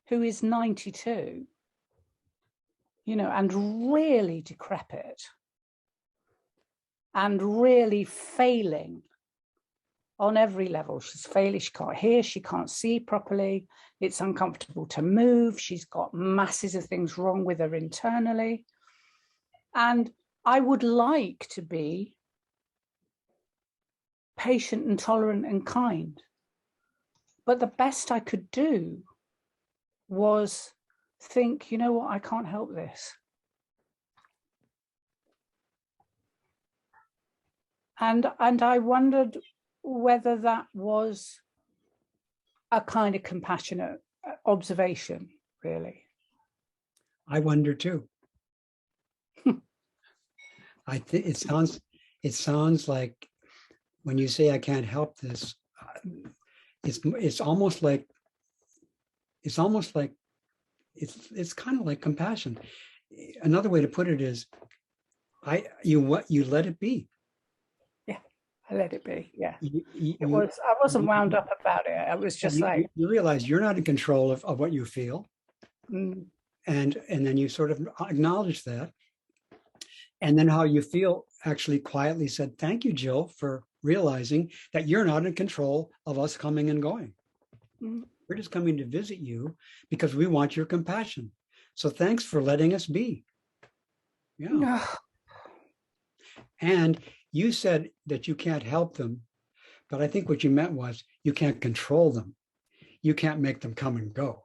who is 92, and really decrepit, and really failing on every level. She's failing, she can't hear, she can't see properly, it's uncomfortable to move, she's got masses of things wrong with her internally. And I would like to be patient and tolerant and kind. But the best I could do was think, you know what, I can't help this. And I wondered whether that was a kind of compassionate observation, really. I wonder too. I think it sounds like when you say I can't help this, it's almost like it's kind of like compassion. Another way to put it is, you let it be. Yeah, I let it be. Yeah, I wasn't wound up about it. I was just you realize you're not in control of what you feel, and then you sort of acknowledge that, and then how you feel actually quietly said, "Thank you, Jill, for realizing that you're not in control of us coming and going. We're just coming to visit you because we want your compassion. So thanks for letting us be." Yeah. And you said that you can't help them, but I think what you meant was you can't control them. You can't make them come and go,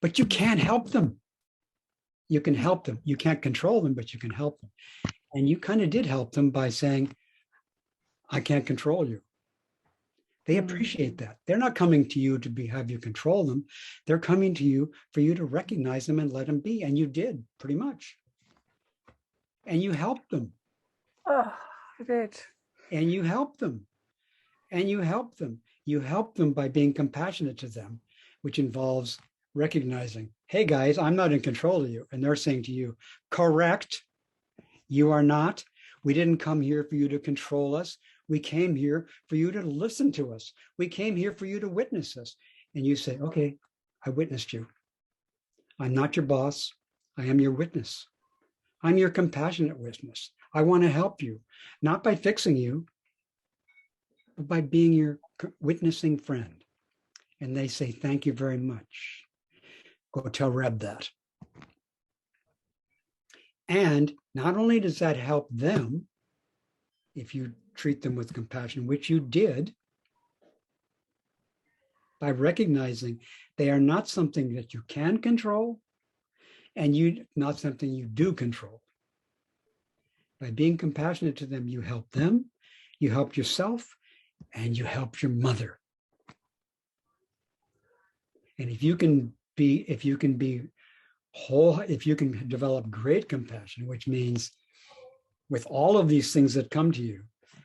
but you can't help them. You can help them. You can't control them, but you can help them. And you kind of did help them by saying, I can't control you. They appreciate that. They're not coming to you to have you control them. They're coming to you for you to recognize them and let them be. And you did, pretty much. And you helped them. Oh, I did. And you helped them. And you helped them. You helped them by being compassionate to them, which involves recognizing, hey guys, I'm not in control of you. And they're saying to you, correct, you are not. We didn't come here for you to control us. We came here for you to listen to us. We came here for you to witness us. And you say, okay, I witnessed you. I'm not your boss. I am your witness. I'm your compassionate witness. I want to help you, not by fixing you, but by being your witnessing friend. And they say, thank you very much. Go tell Reb that. And not only does that help them, if you treat them with compassion, which you did, by recognizing they are not something that you can control, and not something you do control. By being compassionate to them, you help them, you help yourself, and you help your mother. And if you can develop great compassion, which means with all of these things that come to you,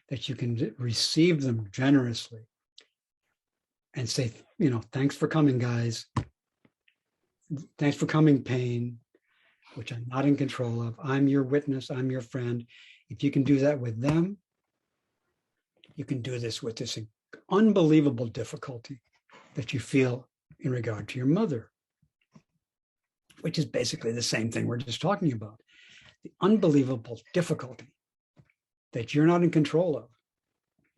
that you can receive them generously and say, thanks for coming, guys. Thanks for coming, pain, which I'm not in control of. I'm your witness. I'm your friend. If you can do that with them, you can do this with this unbelievable difficulty that you feel in regard to your mother, which is basically the same thing we're just talking about. the unbelievable difficulty that you're not in control of.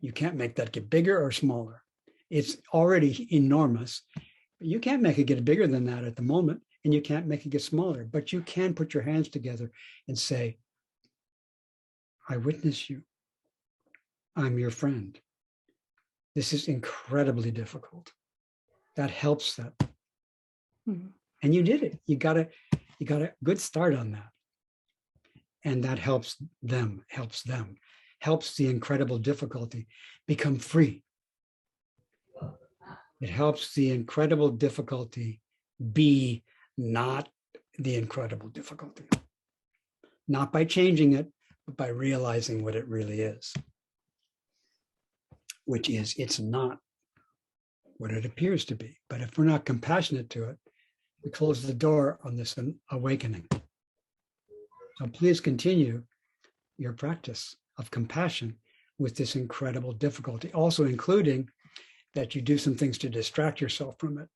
You can't make that get bigger or smaller. It's already enormous. But you can't make it get bigger than that at the moment, and you can't make it get smaller. But you can put your hands together and say, I witness you. I'm your friend. This is incredibly difficult. That helps that. Mm-hmm. And you did it. You got a good start on that. And that helps them, helps the incredible difficulty become free. It helps the incredible difficulty be not the incredible difficulty. Not by changing it, but by realizing what it really is. Which is, it's not what it appears to be. But if we're not compassionate to it, we close the door on this awakening. So please continue your practice of compassion with this incredible difficulty, also including that you do some things to distract yourself from it,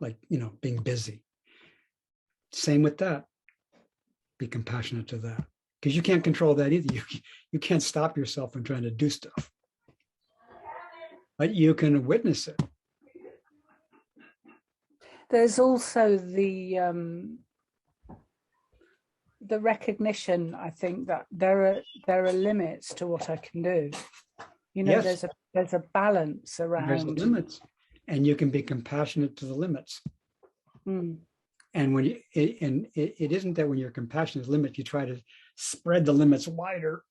like, being busy. Same with that. Be compassionate to that, because you can't control that either. You can't stop yourself from trying to do stuff, but you can witness it. There's also the recognition, I think, that there are limits to what I can do. Yes. There's a balance around. There's the limits, and you can be compassionate to the limits. Mm. And when it isn't that when you're compassionate to limits, you try to spread the limits wider.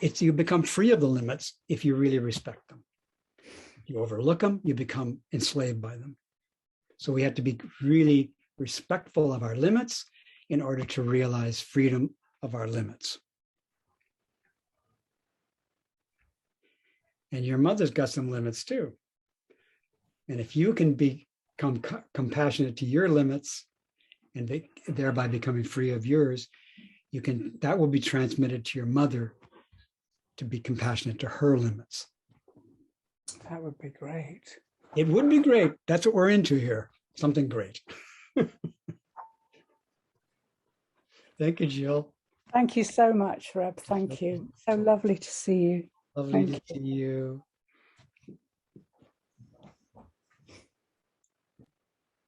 It's you become free of the limits if you really respect them. If you overlook them, you become enslaved by them. So we have to be really respectful of our limits in order to realize freedom of our limits. And your mother's got some limits too. And if you can become compassionate to your limits and thereby becoming free of yours, that will be transmitted to your mother to be compassionate to her limits. That would be great. It would be great. That's what we're into here. Something great. Thank you, Jill. Thank you so much, Reb. Thank you. So lovely to see you. Lovely to see you.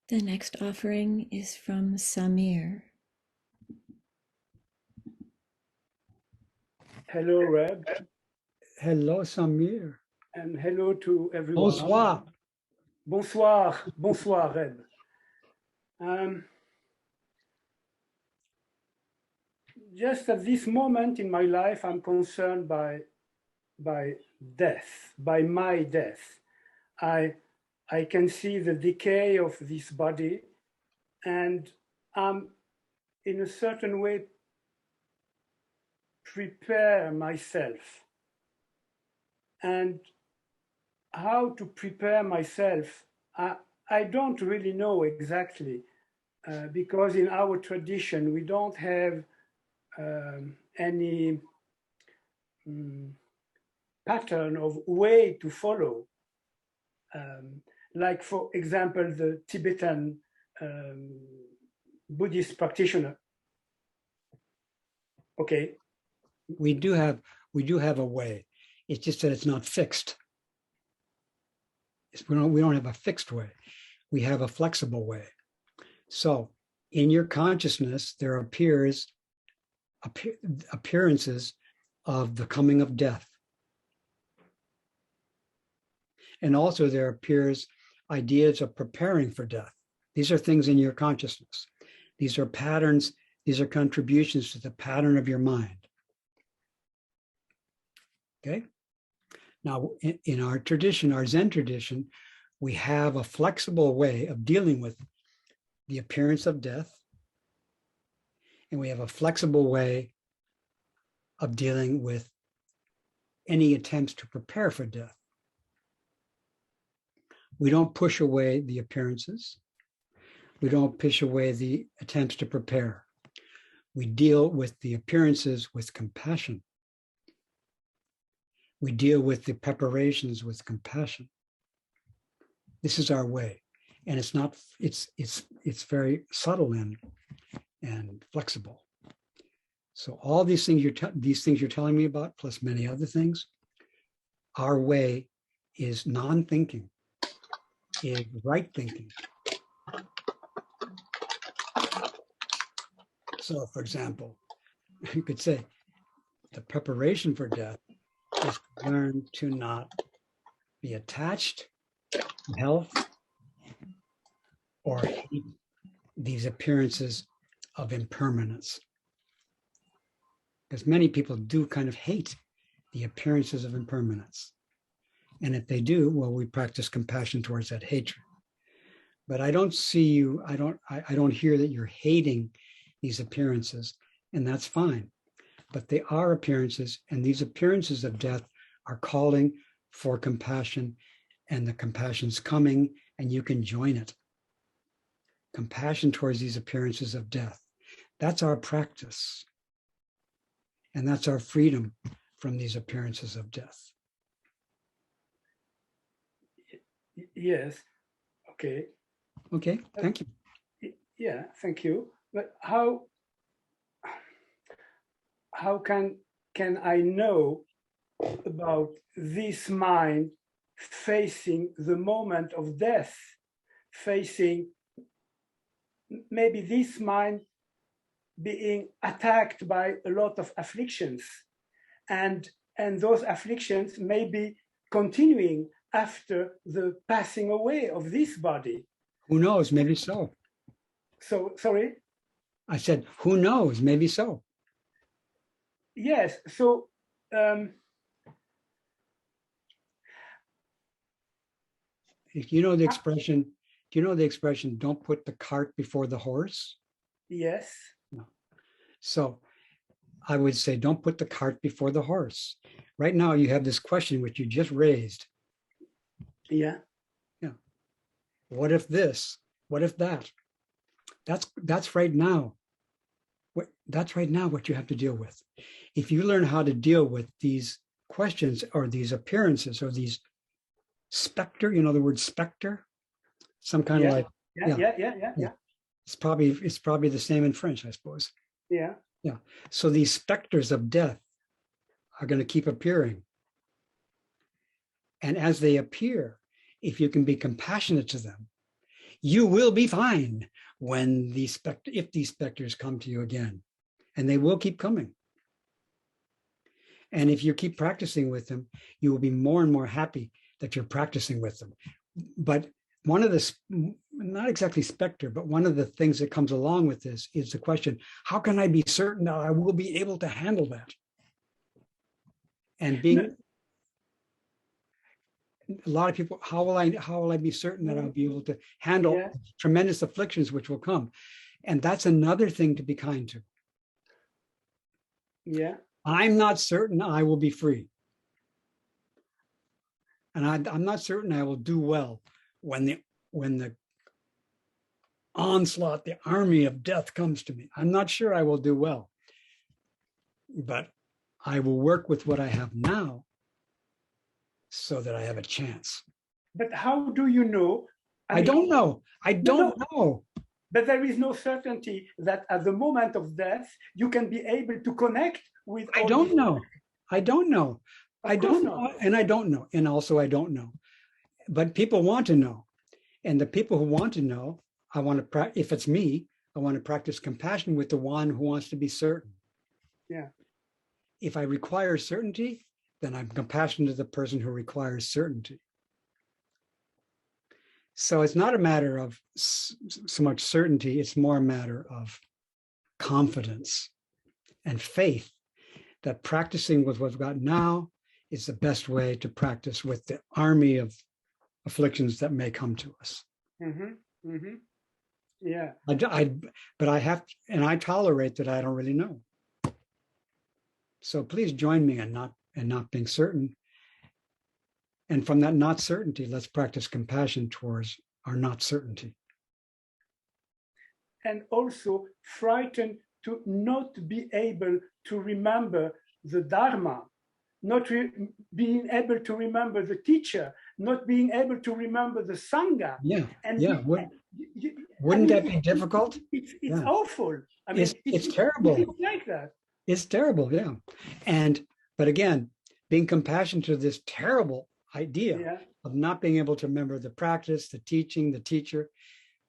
The next offering is from Samir. Hello, Reb. Hello, Samir. And hello to everyone. Bonsoir. Bonsoir. Bonsoir, Reb. Just at this moment in my life, I'm concerned by death, by my death. I can see the decay of this body, and I'm in a certain way prepare myself. And how to prepare myself, I don't really know exactly, because in our tradition, we don't have any pattern of way to follow. Like, for example, the Tibetan Buddhist practitioner. Okay. We do have a way. It's just that it's not fixed. We don't have a fixed way. We have a flexible way. So in your consciousness, there appearances of the coming of death. And also there appears ideas of preparing for death. These are things in your consciousness. These are patterns. These are contributions to the pattern of your mind. Okay. Now, in our tradition, our Zen tradition, we have a flexible way of dealing with the appearance of death. And we have a flexible way of dealing with any attempts to prepare for death. We don't push away the appearances. We don't push away the attempts to prepare. We deal with the appearances with compassion. We deal with the preparations with compassion. This is our way. And it's very subtle and flexible. So all these things you're telling me about, plus many other things, our way is non-thinking, is right thinking. So, for example, you could say the preparation for death is to learn to not be attached to health or hate these appearances of impermanence. Because many people do kind of hate the appearances of impermanence. And if they do, well, we practice compassion towards that hatred. But I don't see you, I don't hear that you're hating these appearances, and that's fine. But they are appearances, and these appearances of death are calling for compassion, and the compassion's coming, and you can join it. Compassion towards these appearances of death. That's our practice. And that's our freedom from these appearances of death. Yes. Okay. Okay, thank you. Yeah, thank you. But how can I know about this mind facing the moment of death, facing maybe this mind being attacked by a lot of afflictions, and those afflictions may be continuing after the passing away of this body? Who knows? Maybe so. So, sorry? I said, who knows? Maybe so. Yes. So, You know the expression, do you know the expression, don't put the cart before the horse? yes. No. So I would say, don't put the cart before the horse. Right now, you have this question which you just raised. Yeah. Yeah. What if this? What if that? That's right now. That's right now what you have to deal with. If you learn how to deal with these questions or these appearances or these specter, you know the word specter? Some kind of like, Yeah. It's probably the same in French, I suppose. Yeah. Yeah. So these specters of death are going to keep appearing. And as they appear, if you can be compassionate to them, you will be fine when if these specters come to you again, and they will keep coming. And if you keep practicing with them, you will be more and more happy that you're practicing with them. But one of the, not exactly specter, but one of the things that comes along with this is the question, how can I be certain that I will be able to handle that? And being, a lot of people, how will I be certain that I'll be able to handle tremendous afflictions which will come? And that's another thing to be kind to. Yeah. I'm not certain I will be free. And I'm not certain I will do well when the onslaught, the army of death comes to me. I'm not sure I will do well. But I will work with what I have now so that I have a chance. But how do you know? I don't know. I don't know. But there is no certainty that at the moment of death, you can be able to connect with. I don't know. I don't know. I don't know. And I don't know. And also I don't know. But people want to know. And the people who want to know, I want to practice, if it's me, I want to practice compassion with the one who wants to be certain. Yeah. If I require certainty, then I'm compassionate to the person who requires certainty. So it's not a matter of so much certainty, it's more a matter of confidence and faith that practicing with what we've got now is the best way to practice with the army of afflictions that may come to us. Mm-hmm. Mm-hmm. Yeah. But I have, and I tolerate that I don't really know. So please join me in not being certain. And from that not certainty, let's practice compassion towards our not certainty. And also frightened to not be able to remember the Dharma, not being able to remember the teacher, not being able to remember the Sangha. Yeah, and wouldn't that be difficult? It's awful. I mean, it's terrible. It's like that. It's terrible, yeah. But again, being compassionate to this terrible idea Yeah. of not being able to remember the practice, the teaching, the teacher,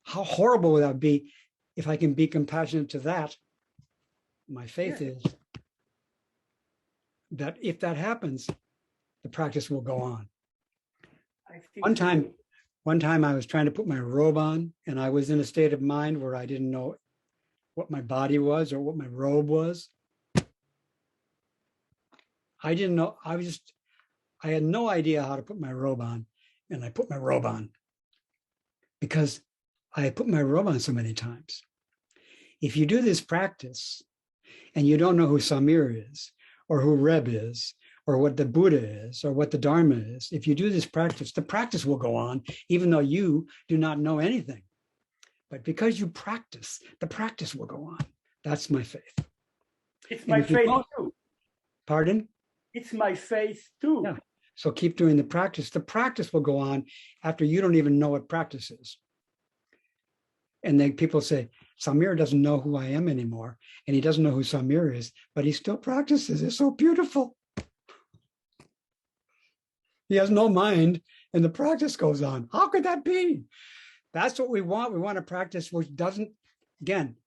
how horrible would that be? If I can be compassionate to that, my faith is that if that happens, the practice will go on. I think One time I was trying to put my robe on, and I was in a state of mind where I didn't know what my body was or what my robe was. I didn't know. I had no idea how to put my robe on, and I put my robe on because I had put my robe on so many times. If you do this practice and you don't know who Samir is, or who Reb is, or what the Buddha is, or what the Dharma is, if you do this practice, the practice will go on, even though you do not know anything. But because you practice, the practice will go on. That's my faith. it's my faith too. Pardon? It's my faith too. Yeah. So keep doing the practice. The practice will go on after you don't even know what practice is. And then people say, Samir doesn't know who I am anymore, and he doesn't know who Samir is, but he still practices. It's so beautiful. He has no mind, and the practice goes on. How could that be? That's what we want. We want a practice which doesn't, again,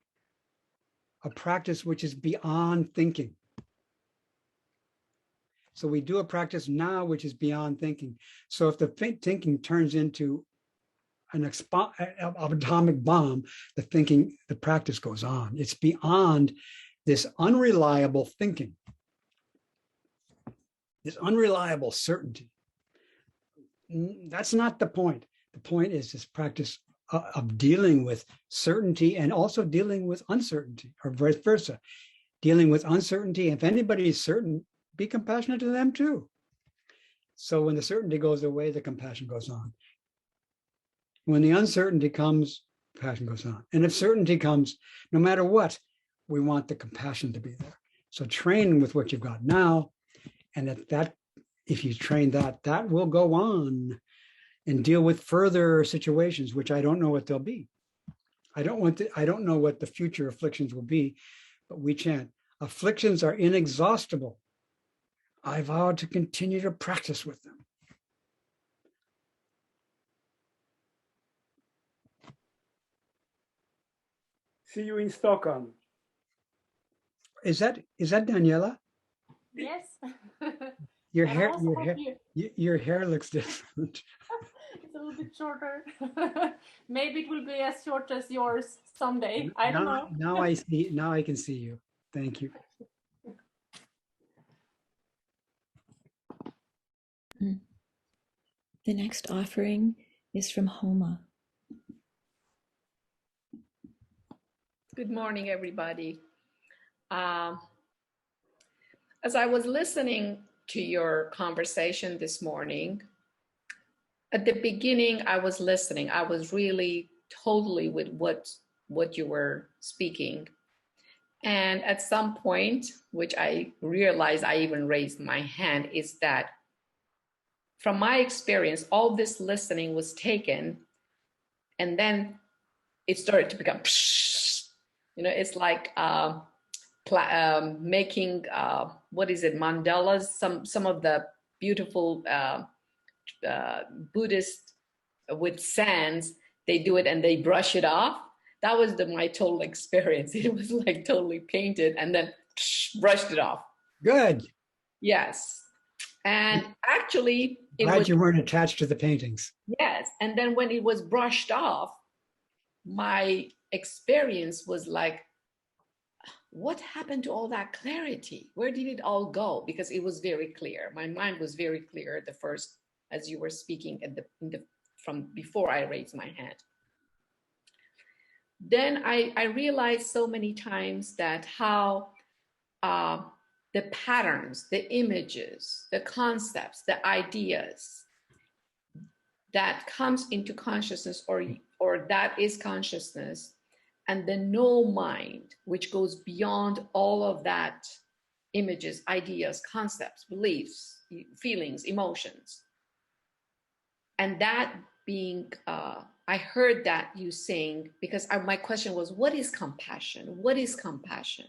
a practice which is beyond thinking. So we do a practice now which is beyond thinking. So if the thinking turns into an atomic bomb, the practice goes on. It's beyond this unreliable thinking, this unreliable certainty. That's not the point. The point is this practice of dealing with certainty and also dealing with uncertainty, or vice versa. Dealing with uncertainty. If anybody is certain, be compassionate to them too. So when the certainty goes away, the compassion goes on. When the uncertainty comes, compassion goes on. And if certainty comes, no matter what, we want the compassion to be there. So train with what you've got now, and if you train that will go on and deal with further situations, which I don't know what they'll be. I don't know what the future afflictions will be, but we chant, afflictions are inexhaustible. I vow to continue to practice with them. See you in Stockholm. Is that Daniela? Yes. Your And hair, also hope your hair looks different. It's a little bit shorter. Maybe it will be as short as yours someday. I don't know. Now I see. Now I can see you. Thank you. The next offering is from Homa. Good morning, everybody. As I was listening to your conversation this morning, at the beginning, I was listening. I was really totally with what you were speaking. And at some point, which I realized I even raised my hand, is that from my experience, all this listening was taken, and then it started to become, it's like making, mandalas, some of the beautiful Buddhist with sands, they do it and they brush it off. That was my total experience. It was like totally painted and then brushed it off. Good. Yes. And actually, Glad you weren't attached to the paintings. Yes. And then when it was brushed off, my experience was like, what happened to all that clarity? Where did it all go? Because it was very clear. My mind was very clear at the first, as you were speaking from before I raised my hand. Then I realized so many times that how the patterns, the images, the concepts, the ideas that comes into consciousness or that is consciousness, and the no mind, which goes beyond all of that images, ideas, concepts, beliefs, feelings, emotions. And that being, I heard that you saying, because my question was, what is compassion? What is compassion?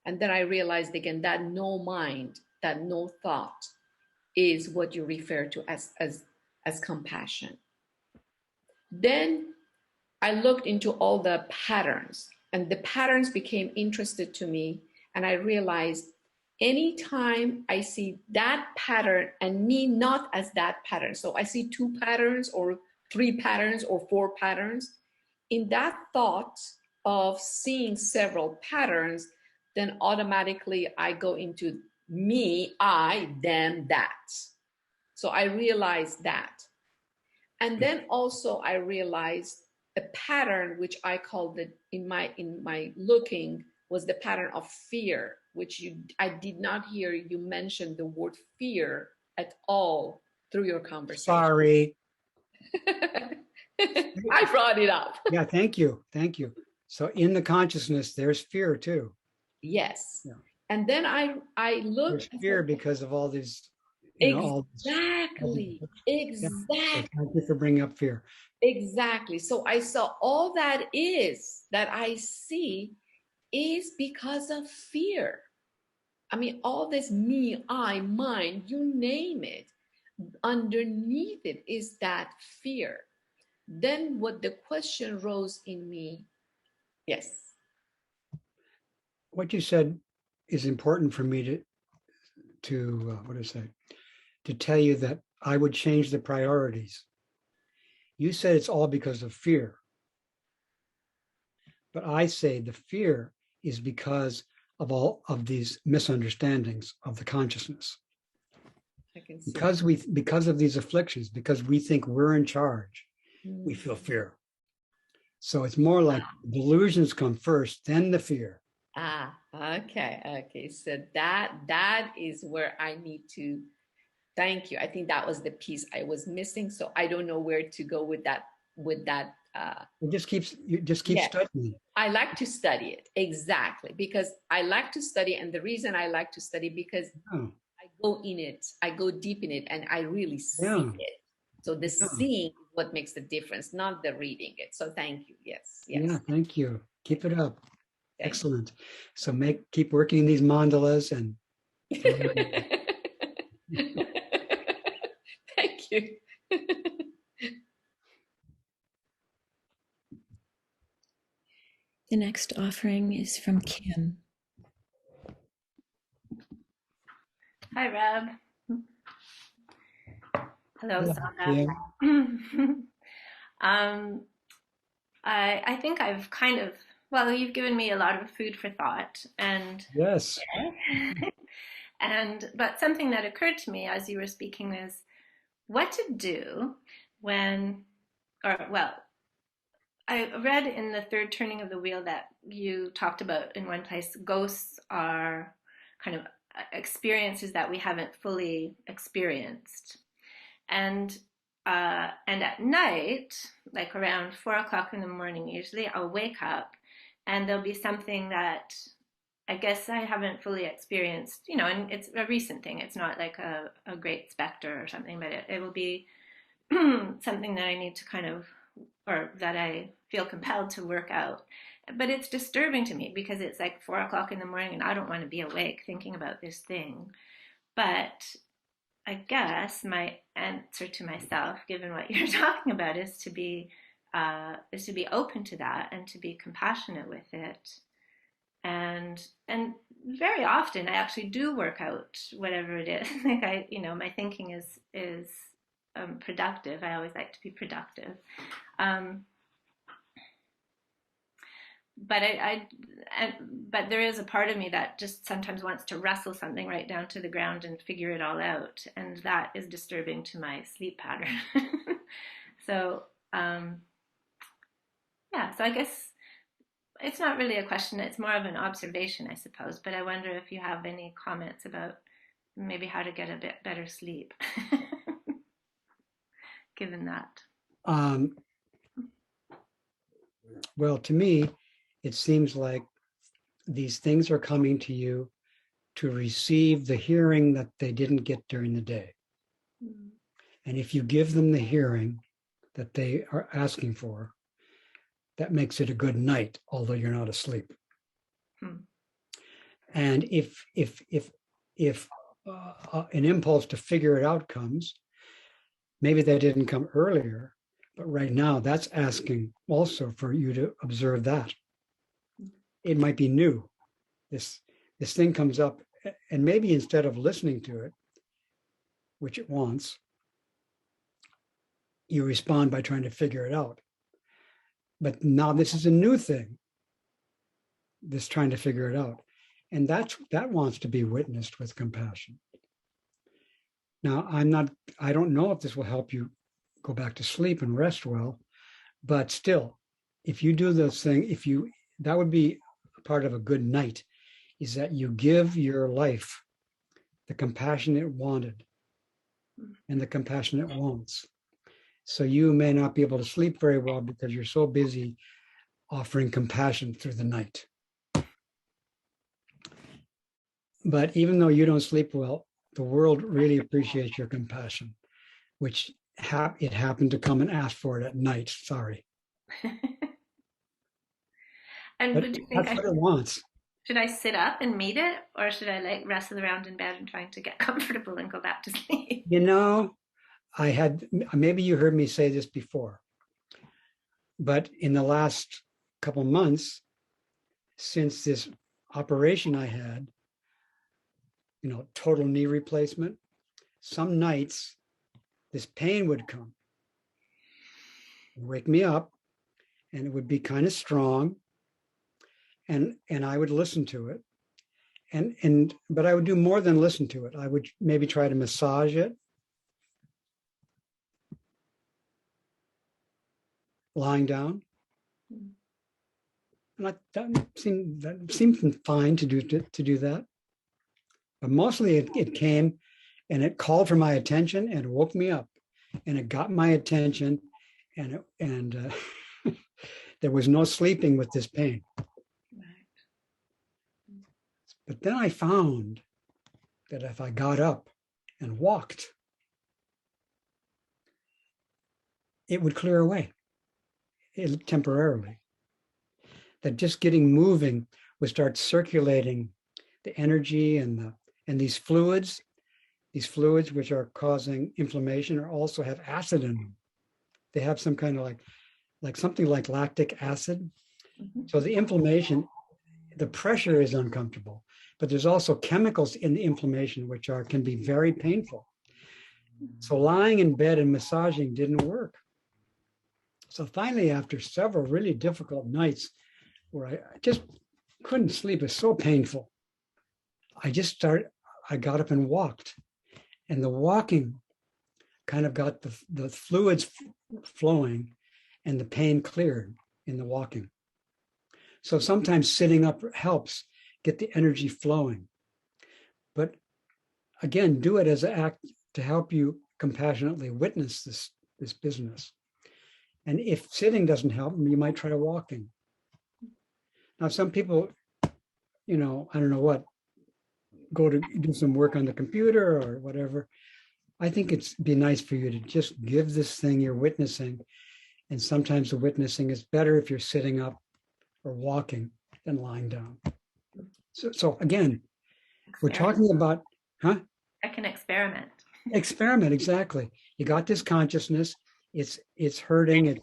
And then I realized again that no mind, that no thought is what you refer to as compassion. Then I looked into all the patterns, and the patterns became interested to me. And I realized anytime I see that pattern and me not as that pattern, so I see 2 patterns or 3 patterns or 4 patterns, in that thought of seeing several patterns, then automatically I go into me, I, them, that. So I realized that. And then also I realized a pattern which I called it in my looking was the pattern of fear, which I did not hear you mention the word fear at all through your conversation. Sorry. I brought it up. Yeah, thank you. Thank you. So in the consciousness, there's fear too. Yes. Yeah. And then I looked. There's fear because of all these, Exactly. Exactly. So thank you for bringing up fear. Exactly. So I saw all that I see is because of fear. I mean, all this me, I, mine, you name it, underneath it is that fear. Then what the question rose in me, yes. What you said is important for me to tell you that I would change the priorities. You said it's all because of fear. But I say the fear is because of all of these misunderstandings of the consciousness. I can see Because of these afflictions, because we think we're in charge, we feel fear. So it's more like delusions come first, then the fear. Okay. So that is where I need to thank you. I think that was the piece I was missing. So I don't know where to go with that. Just keep studying. I like to study it. Exactly. Because I like to study. And the reason I like to study because I go in it, I go deep in it, and I really see it. So the seeing is what makes the difference, not the reading it. So thank you. Yes. Yeah, thank you. Keep it up. Excellent. So keep working these mandalas and thank you. The next offering is from Kim. Hi, Reb. Hello, Sana. I think I've you've given me a lot of food for thought, and yes. But something that occurred to me as you were speaking is what to do I read in the third turning of the wheel that you talked about in one place, ghosts are kind of experiences that we haven't fully experienced. And at night, like around 4:00 in the morning, usually I'll wake up and there'll be something that I guess I haven't fully experienced, and it's a recent thing. It's not like a great specter or something, but it will be something that I need to or that I feel compelled to work out. But it's disturbing to me because it's like 4:00 in the morning and I don't want to be awake thinking about this thing. But I guess my answer to myself, given what you're talking about, is to be open to that and to be compassionate with it. And very often I actually do work out whatever it is. Like my thinking is productive. I always like to be productive. But there is a part of me that just sometimes wants to wrestle something right down to the ground and figure it all out, and that is disturbing to my sleep pattern. So so I guess it's not really a question, it's more of an observation, I suppose, but I wonder if you have any comments about maybe how to get a bit better sleep given that. Well, to me, it seems like these things are coming to you to receive the hearing that they didn't get during the day. Mm-hmm. And if you give them the hearing that they are asking for, that makes it a good night, although you're not asleep. And if an impulse to figure it out comes, maybe that didn't come earlier, but right now that's asking also for you to observe that. It might be new. This thing comes up, and maybe instead of listening to it, which it wants, you respond by trying to figure it out. But now this is a new thing, this trying to figure it out. And that wants to be witnessed with compassion. Now, I don't know if this will help you go back to sleep and rest well, but still, if you do those things, that would be a part of a good night, is that you give your life the compassion it wanted and the compassion it wants. So you may not be able to sleep very well because you're so busy offering compassion through the night. But even though you don't sleep well, the world really appreciates your compassion, which it happened to come and ask for it at night. Sorry. And But would you think that's what it wants. should I sit up and meet it, or should I like wrestle around in bed and trying to get comfortable and go back to sleep? You know, maybe you heard me say this before, but in the last couple months, since this operation I had, total knee replacement, some nights this pain would come, wake me up, and it would be kind of strong, and I would listen to it, but I would do more than listen to it. I would maybe try to massage it, lying down, and that seemed fine to do that. But mostly it came and it called for my attention and woke me up, and it got my attention, and there was no sleeping with this pain. But then I found that if I got up and walked, it would clear away temporarily. That just getting moving would start circulating the energy and these fluids which are causing inflammation also have acid in them. They have some kind of like something like lactic acid. Mm-hmm. So the inflammation, the pressure is uncomfortable, but there's also chemicals in the inflammation which can be very painful. So lying in bed and massaging didn't work. So finally, after several really difficult nights where I just couldn't sleep, it's so painful, I got up and walked, and the walking kind of got the fluids flowing and the pain cleared in the walking. So sometimes sitting up helps get the energy flowing. But again, do it as an act to help you compassionately witness this business. And if sitting doesn't help, you might try walking. Now, some people, I don't know what, go to do some work on the computer or whatever. I think it'd be nice for you to just give this thing you're witnessing. And sometimes the witnessing is better if you're sitting up or walking than lying down. So again, we're talking about, I can experiment. Experiment, exactly. You got this consciousness. It's hurting.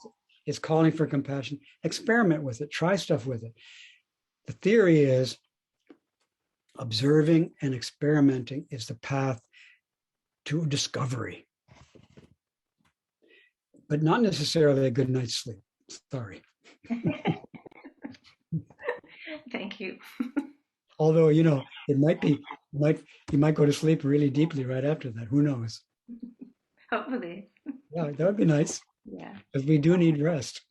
It's calling for compassion. Experiment with it. Try stuff with it. The theory is observing and experimenting is the path to discovery, but not necessarily a good night's sleep. Sorry. Thank you. Although, it might be, you might go to sleep really deeply right after that. Who knows? Hopefully. Yeah, that would be nice. Yeah. Because we do need rest.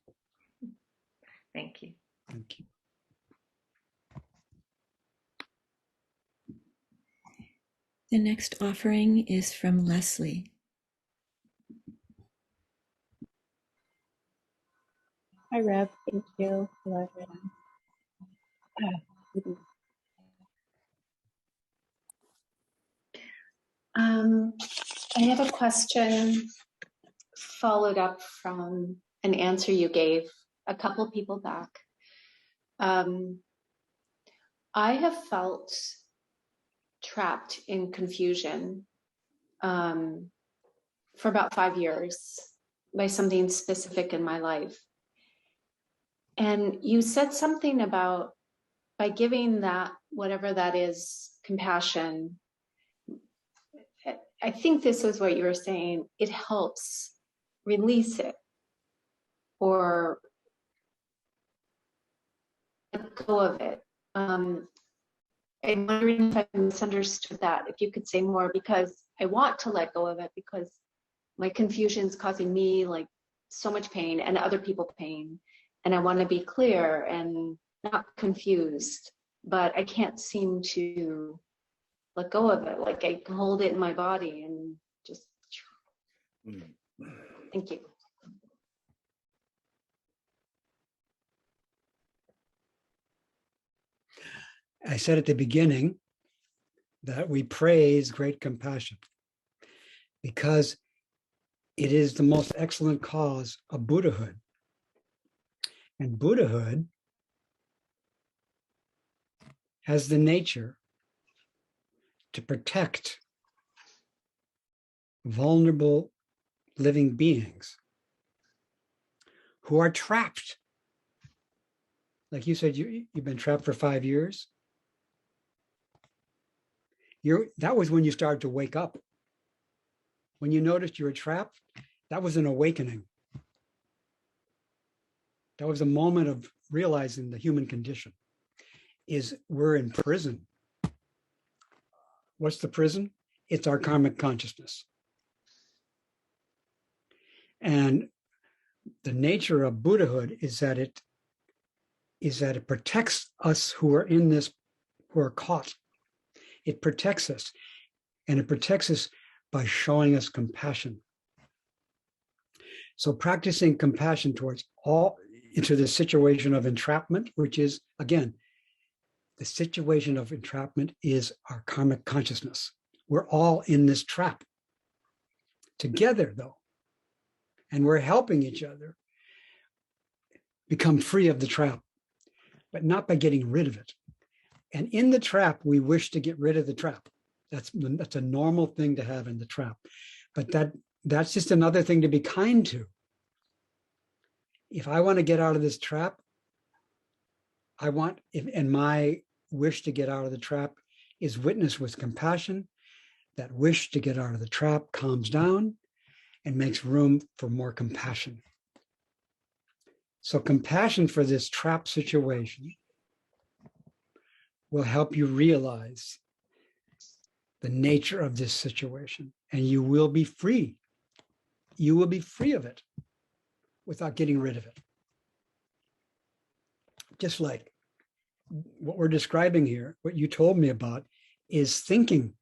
Thank you. Thank you. The next offering is from Leslie. Hi, Reb. Thank you. Hello, everyone. I have a question followed up from an answer you gave a couple people back. I have felt trapped in confusion for about 5 years by something specific in my life. And you said something about by giving that, whatever that is, compassion. I think this is what you were saying. It helps release it or let go of it. I'm wondering if I misunderstood that, if you could say more, because I want to let go of it because my confusion is causing me like so much pain and other people pain. And I want to be clear and not confused, but I can't seem to let go of it. Like I can hold it in my body and just, thank you. I said at the beginning that we praise great compassion because it is the most excellent cause of Buddhahood. And Buddhahood has the nature to protect vulnerable living beings who are trapped. Like you said, you've been trapped for 5 years. That was when you started to wake up. When you noticed you were trapped, that was an awakening. That was a moment of realizing the human condition is we're in prison. What's the prison? It's our karmic consciousness. And the nature of Buddhahood is that it protects us who are in this, who are caught. It protects us, and it protects us by showing us compassion. So practicing compassion towards all, into the situation of entrapment, which is, again, the situation of entrapment is our karmic consciousness. We're all in this trap together, though, and we're helping each other become free of the trap, but not by getting rid of it. And in the trap, we wish to get rid of the trap. That's a normal thing to have in the trap. But that's just another thing to be kind to. If I want to get out of this trap, and my wish to get out of the trap is witnessed with compassion, that wish to get out of the trap calms down and makes room for more compassion. So compassion for this trap situation will help you realize the nature of this situation, and you will be free. You will be free of it without getting rid of it. Just like what we're describing here, what you told me about is thinking.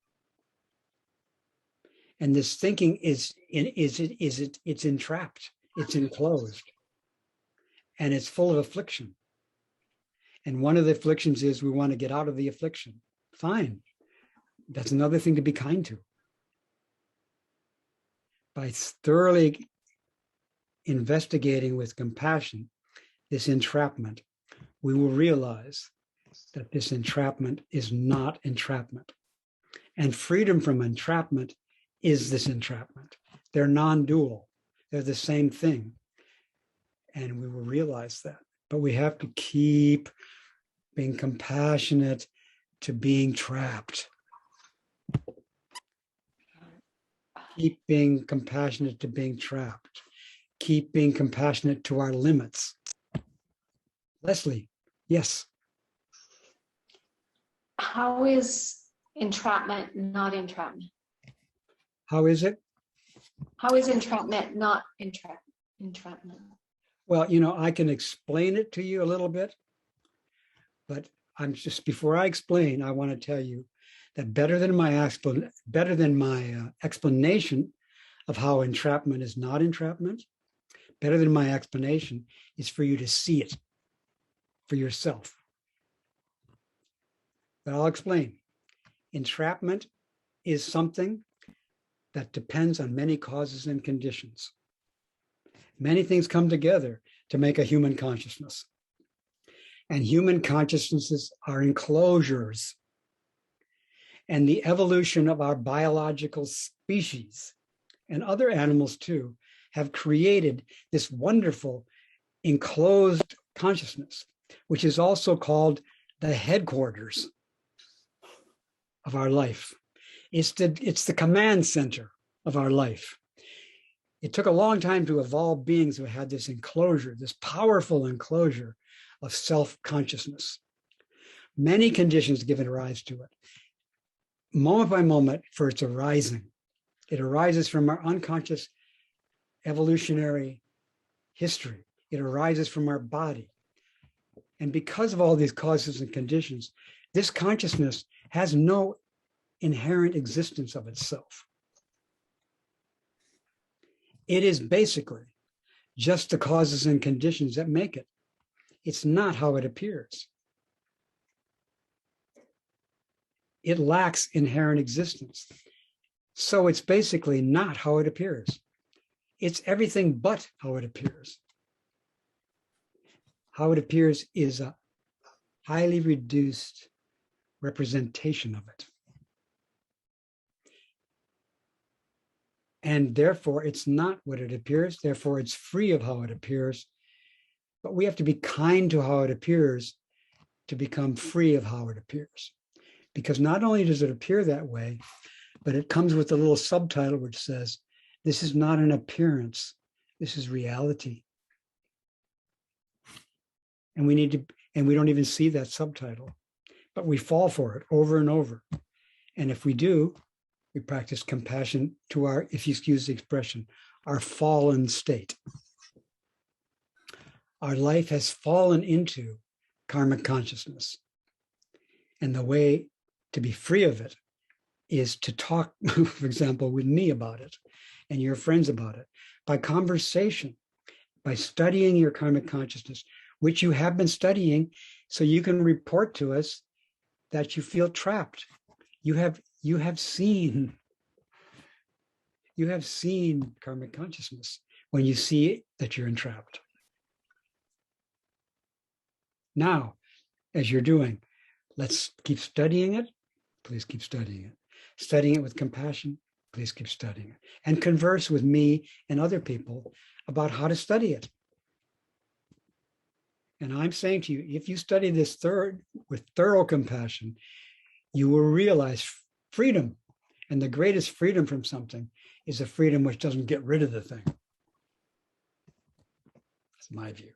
And this thinking it's entrapped, it's enclosed, and it's full of affliction. And one of the afflictions is we want to get out of the affliction. Fine. That's another thing to be kind to. By thoroughly investigating with compassion this entrapment, we will realize that this entrapment is not entrapment. And freedom from entrapment is this entrapment. They're non-dual. They're the same thing. And we will realize that. But we have to keep being compassionate to being trapped. Keep being compassionate to being trapped. Keep being compassionate to our limits. Leslie, yes. How is entrapment not entrapment? How is it? How is entrapment not entrapment? Well, I can explain it to you a little bit, but before I explain, I want to tell you that better than my explanation of how entrapment is not entrapment, better than my explanation is for you to see it for yourself. But I'll explain. Entrapment is something that depends on many causes and conditions. Many things come together to make a human consciousness. And human consciousnesses are enclosures. And the evolution of our biological species and other animals too have created this wonderful enclosed consciousness, which is also called the headquarters of our life. It's the command center of our life. It took a long time to evolve beings who had this enclosure, this powerful enclosure of self-consciousness. Many conditions give rise to it. Moment by moment, for its arising. It arises from our unconscious evolutionary history. It arises from our body. And because of all these causes and conditions, this consciousness has no inherent existence of itself. It is basically just the causes and conditions that make it. It's not how it appears. It lacks inherent existence. So it's basically not how it appears. It's everything but how it appears. How it appears is a highly reduced representation of it. And therefore, it's not what it appears. Therefore, it's free of how it appears. But we have to be kind to how it appears to become free of how it appears. Because not only does it appear that way, but it comes with a little subtitle which says, this is not an appearance, this is reality. And we don't even see that subtitle, but we fall for it over and over. And if we do, we practice compassion to our, if you excuse the expression, our fallen state. Our life has fallen into karmic consciousness. And the way to be free of it is to talk, for example, with me about it and your friends about it, by conversation, by studying your karmic consciousness, which you have been studying, so you can report to us that you feel trapped. You have seen karmic consciousness when you see that you're entrapped. Now, as you're doing, let's keep studying it. Please keep studying it. Studying it with compassion. Please keep studying it. And converse with me and other people about how to study it. And I'm saying to you, if you study this with thorough compassion, you will realize freedom. And the greatest freedom from something is a freedom which doesn't get rid of the thing. That's my view.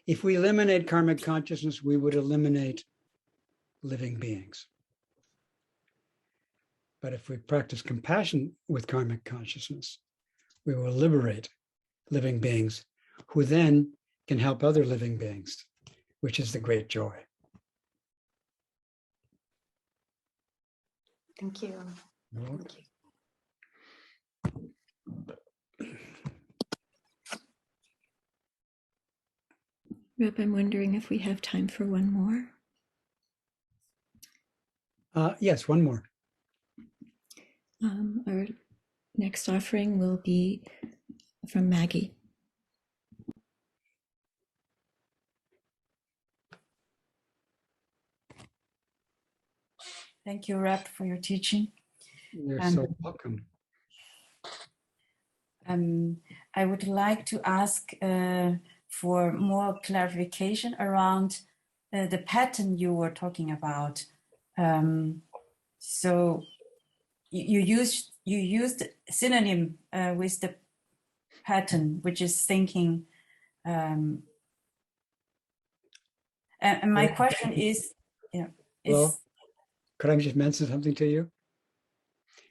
If we eliminate karmic consciousness, we would eliminate living beings. But if we practice compassion with karmic consciousness, we will liberate living beings who then can help other living beings, which is the great joy. Thank you. Thank you. Reb, I'm wondering if we have time for one more. Yes, one more. Our next offering will be from Maggie. Thank you, Reb, for your teaching. You're so welcome. I would like to ask for more clarification around the pattern you were talking about. So you used synonym with the pattern, which is thinking. And my question is, well, could I just mention something to you?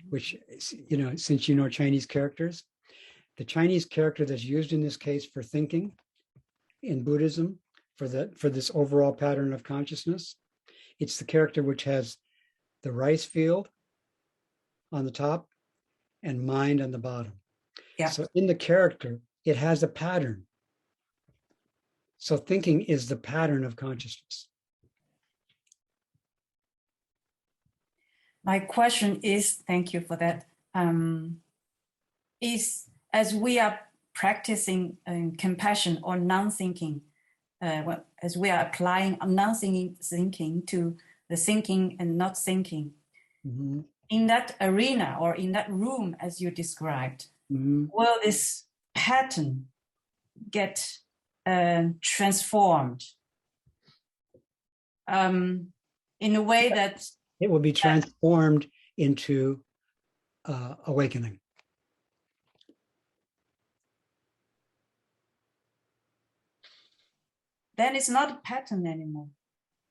Which, since you know Chinese characters, the Chinese character that's used in this case for thinking in Buddhism, for this overall pattern of consciousness, it's the character which has the rice field on the top and mind on the bottom. Yeah. So in the character, it has a pattern. So thinking is the pattern of consciousness. My question is, thank you for that, is as we are practicing compassion or non-thinking, as we are applying non-thinking thinking to the thinking and not thinking. Mm-hmm. In that arena or in that room, as you described, Mm-hmm. will this pattern get transformed in a way that it will be transformed into awakening. then it's not a pattern anymore.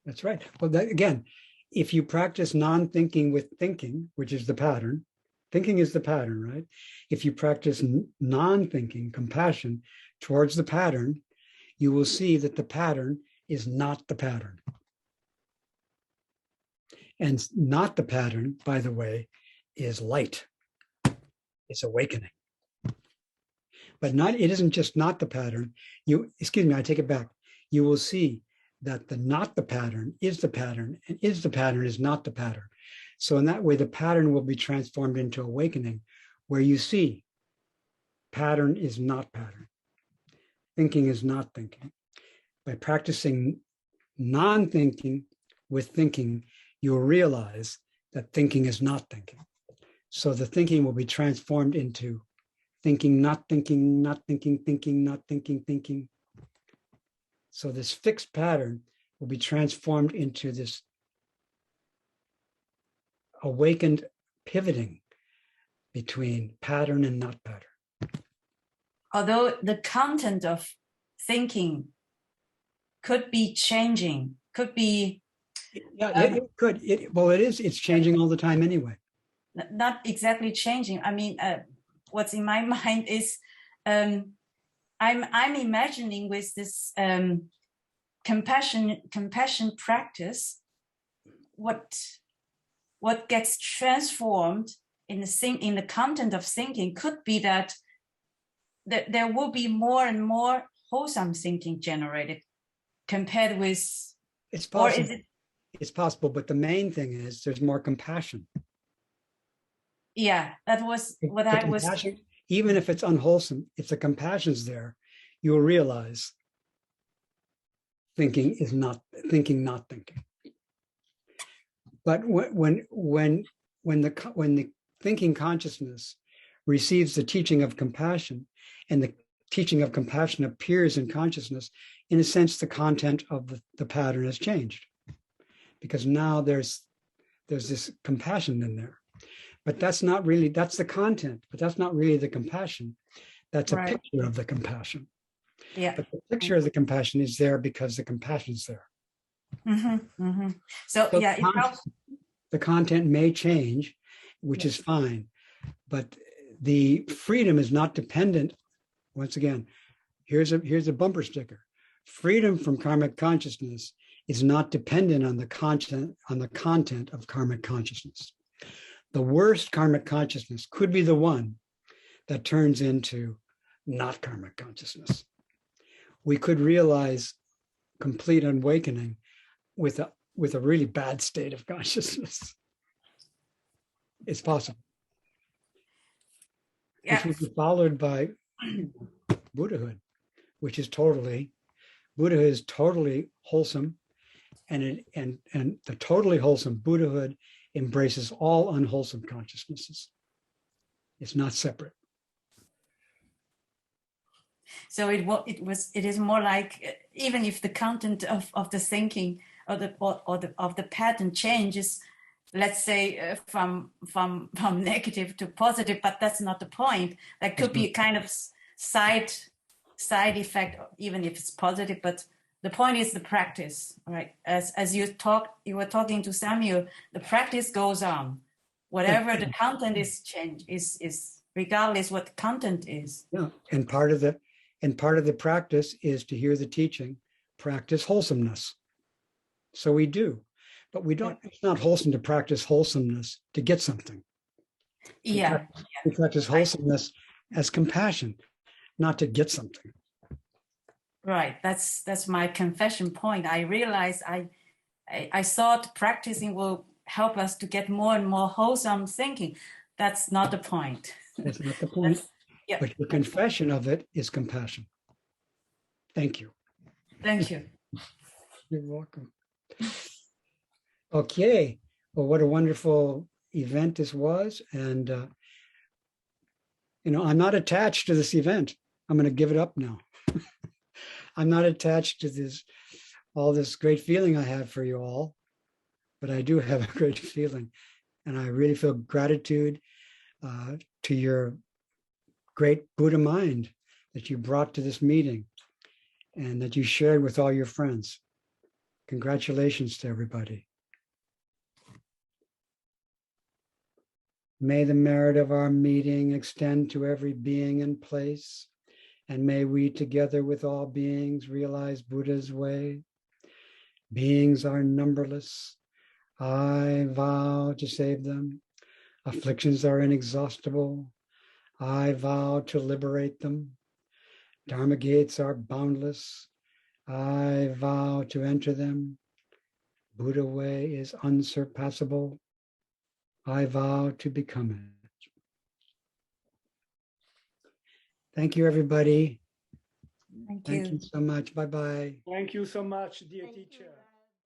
That's right. Well, that, again, if you practice non-thinking with thinking, which is the pattern, thinking is the pattern, right? If you practice non-thinking, compassion towards the pattern, you will see that the pattern is not the pattern. And not the pattern, by the way, is light. It's awakening. But it isn't just not the pattern. Excuse me, I take it back. You will see that the not the pattern is the pattern, and is the pattern is not the pattern. So in that way, the pattern will be transformed into awakening, where you see pattern is not pattern. Thinking is not thinking. By practicing non-thinking with thinking, you'll realize that thinking is not thinking. So the thinking will be transformed into thinking, not thinking, not thinking, thinking, not thinking, thinking. So this fixed pattern will be transformed into this awakened pivoting between pattern and not pattern. Although the content of thinking could be changing, could be... Yeah, it could. It's changing all the time anyway. Not exactly changing. I mean, what's in my mind is I'm imagining with this compassion practice, what gets transformed in the content of thinking could be that there will be more and more wholesome thinking generated compared with. It's possible. Or is it? It's possible, but the main thing is there's more compassion. Yeah, that was what I was. Even if it's unwholesome, if the compassion's there, you'll realize thinking is not thinking, not thinking. But when the thinking consciousness receives the teaching of compassion, and the teaching of compassion appears in consciousness, in a sense, the content of the pattern has changed, because now there's this compassion in there. But that's the content, but that's not really the compassion. That's a picture of the compassion. Yeah. But the picture of the compassion is there because the compassion's there. Mm-hmm, mm-hmm. So yeah, the content may change, which is fine, but the freedom is not dependent. Once again, here's a bumper sticker. Freedom from karmic consciousness is not dependent on the content of karmic consciousness. The worst karmic consciousness could be the one that turns into not karmic consciousness. We could realize complete awakening with a really bad state of consciousness. It's possible. Yeah. Which would be followed by Buddhahood, Buddhahood is totally wholesome, and the totally wholesome Buddhahood embraces all unwholesome consciousnesses. It's not separate. So it is more like, even if the content of the thinking of the pattern changes, let's say from negative to positive, but that's not the point. That could be a kind of side effect, even if it's positive. But the point is the practice, right? As you were talking to Samuel, the practice goes on. Whatever the content is changed is regardless what the content is. Yeah, and part of the practice is to hear the teaching, practice wholesomeness. So we do, but we don't. It's not wholesome to practice wholesomeness to get something. We practice wholesomeness as compassion, not to get something. Right. That's my confession point. I realized I thought practicing will help us to get more and more wholesome thinking. That's not the point. That's not the point. But your confession of it is compassion. Thank you. Thank you. You're welcome. Okay. Well, what a wonderful event this was. And, I'm not attached to this event. I'm going to give it up now. I'm not attached to all this great feeling I have for you all, but I do have a great feeling. And I really feel gratitude to your great Buddha mind that you brought to this meeting and that you shared with all your friends. Congratulations to everybody. May the merit of our meeting extend to every being and place, and may we together with all beings realize Buddha's way. Beings are numberless. I vow to save them. Afflictions are inexhaustible. I vow to liberate them. Dharma gates are boundless. I vow to enter them. Buddha way is unsurpassable. I vow to become it. Thank you, everybody. Thank Thank you. you so much. Bye-bye. Thank you so much, dear teacher.